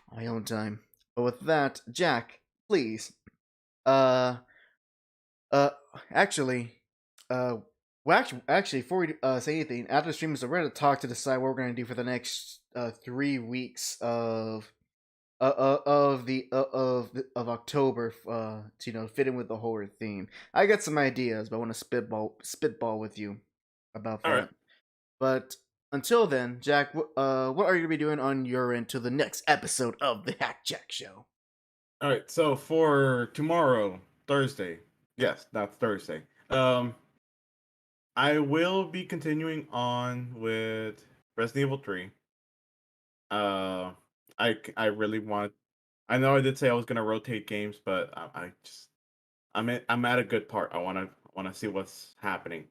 on my own time. But with that, Jack, please, actually, before we say anything, after the stream is over, we're going to talk to decide what we're going to do for the next 3 weeks of October, to fit in with the horror theme. I got some ideas, but I want to spitball with you about that. Alright. But until then, Jack, what are you going to be doing on your end to the next episode of the HAC Show? All right, so for tomorrow, Thursday, yes, that's Thursday. I will be continuing on with Resident Evil 3. I really want. I know I did say I was gonna rotate games, but I'm at a good part. I wanna see what's happening.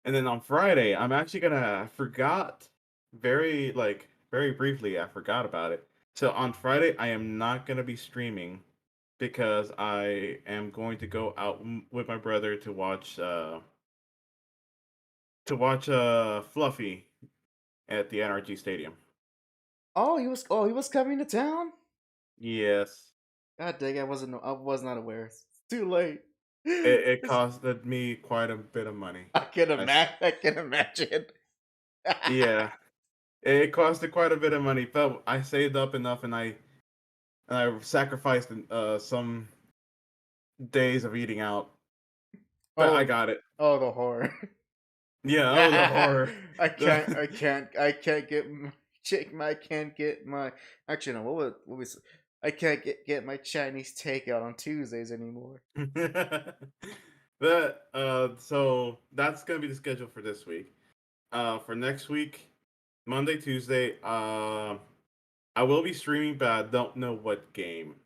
And then on Friday, I'm actually gonna I forgot very briefly, I forgot about it. So on Friday, I am not gonna be streaming because I am going to go out with my brother to watch Fluffy at the NRG Stadium. He was coming to town. Yes, God dang, I was not aware. It's too late. it costed me quite a bit of money. I can I s- imagine. I can imagine. yeah, it costed quite a bit of money, but I saved up enough, and I sacrificed some days of eating out, but I Oh, got it. oh, the horror. Yeah, oh the horror. I can't get my I can't get my. Actually, no. What was? I can't get my Chinese takeout on Tuesdays anymore. So that's gonna be the schedule for this week. For next week, Monday, Tuesday, I will be streaming, but I don't know what game.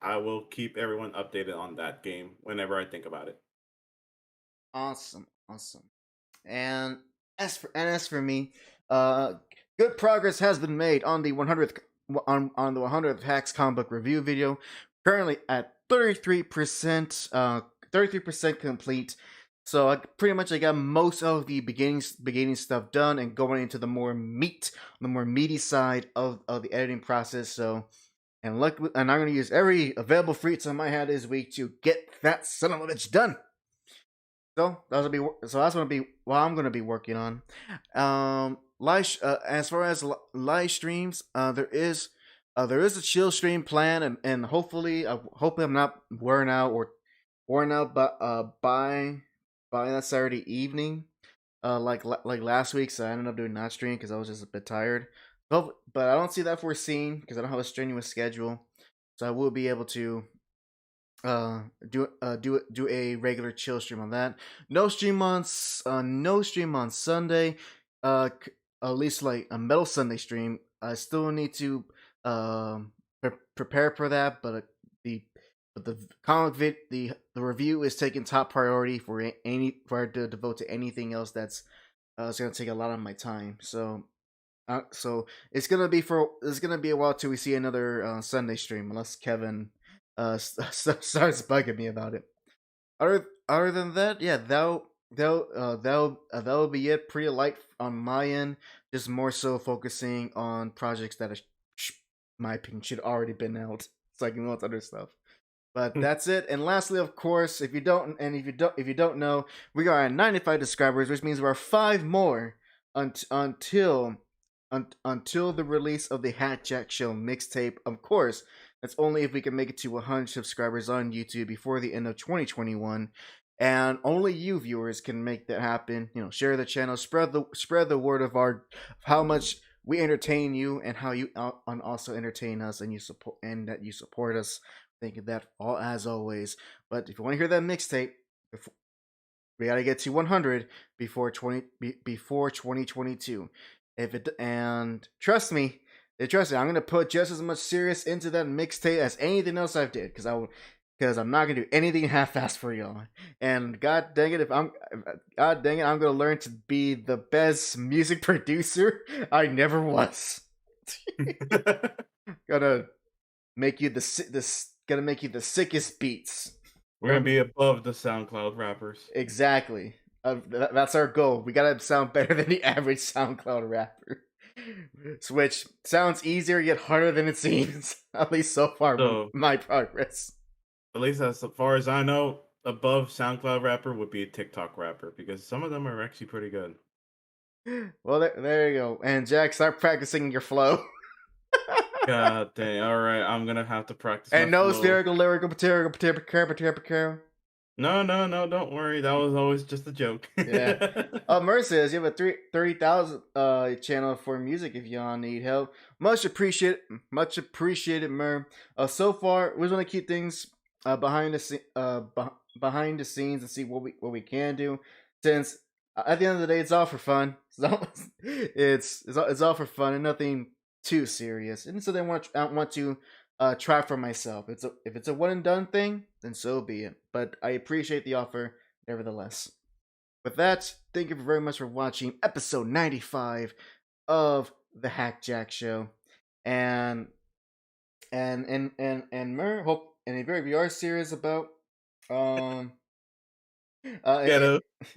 I will keep everyone updated on that game whenever I think about it. Awesome, awesome. And as for me, uh, good progress has been made on the 100th on the 100th Hacks comic book review video. Currently at 33%, 33% complete. So I got most of the beginning stuff done and going into the more meaty side of the editing process. So and I'm gonna use every available free time I had this week to get that son of a bitch done. That's gonna be what I'm gonna be working on. As far as live streams, there is a chill stream plan, and hopefully I'm not worn out, but by that Saturday evening, like last week, so I ended up doing not stream because I was just a bit tired. But I don't see that foreseen because I don't have a strenuous schedule, so I will be able to do a regular chill stream on that. No stream on Sunday. At least like a Metal Sunday stream. I still need to prepare for that, but the the review is taking top priority for it to devote to anything else that's it's gonna take a lot of my time. So it's gonna be a while till we see another Sunday stream, unless Kevin starts bugging me about it. Other than that, yeah, that'll be it. Pretty light on my end, just more so focusing on projects that, my opinion, should already been out, so I can move on to other stuff. But that's it. And lastly, of course, if you don't know, we are at 95 subscribers, which means we're 5 more until the release of the HAC Show mixtape. Of course, that's only if we can make it to 100 subscribers on YouTube before the end of 2021. And only you viewers can make that happen. Share the channel, spread the word of how much we entertain you and how you also entertain us, and that you support us. Thank you that all as always. But if you want to hear that mixtape, we gotta get to 100 before 2022. Trust me, I'm gonna put just as much serious into that mixtape as anything else I've did, because I'm not gonna do anything half-assed for y'all. And god dang it, I'm gonna learn to be the best music producer I never was. Gonna make you the sickest beats. We're gonna be above the SoundCloud rappers. Exactly. That's our goal. We gotta sound better than the average SoundCloud rapper. Which sounds easier yet harder than it seems. At least so far, my progress. At least as far as I know, above SoundCloud rapper would be a TikTok rapper, because some of them are actually pretty good. Well, there you go. And Jack, start practicing your flow. God dang! All right, I'm gonna have to practice. And no spherical, lyrical, material. No, don't worry. That was always just a joke. Yeah. Mer says you have a 30,000 channel for music if y'all need help. Much appreciated, Mer. So far, we just want to keep things behind the scenes and see what we can do. Since at the end of the day, it's all for fun. So it's all for fun and nothing too serious. And so I want to try for myself. If it's a one and done thing, then so be it. But I appreciate the offer nevertheless. with that, thank you very much for watching episode 95 of the Hack Show. And Mer, hope and if you are serious about Ghetto.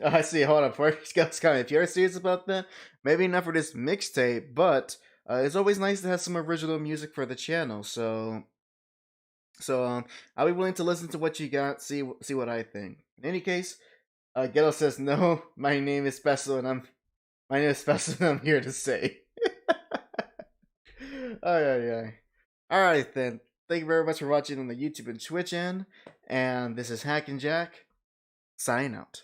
I see. Hold on, if you're serious about that, maybe not for this mixtape, but it's always nice to have some original music for the channel. So I'll be willing to listen to what you got, see what I think. In any case, Ghetto says no. My name is special, and I'm here to say. All right then. Thank you very much for watching on the YouTube and Twitch end. And this is Hack and Jack. Sign out.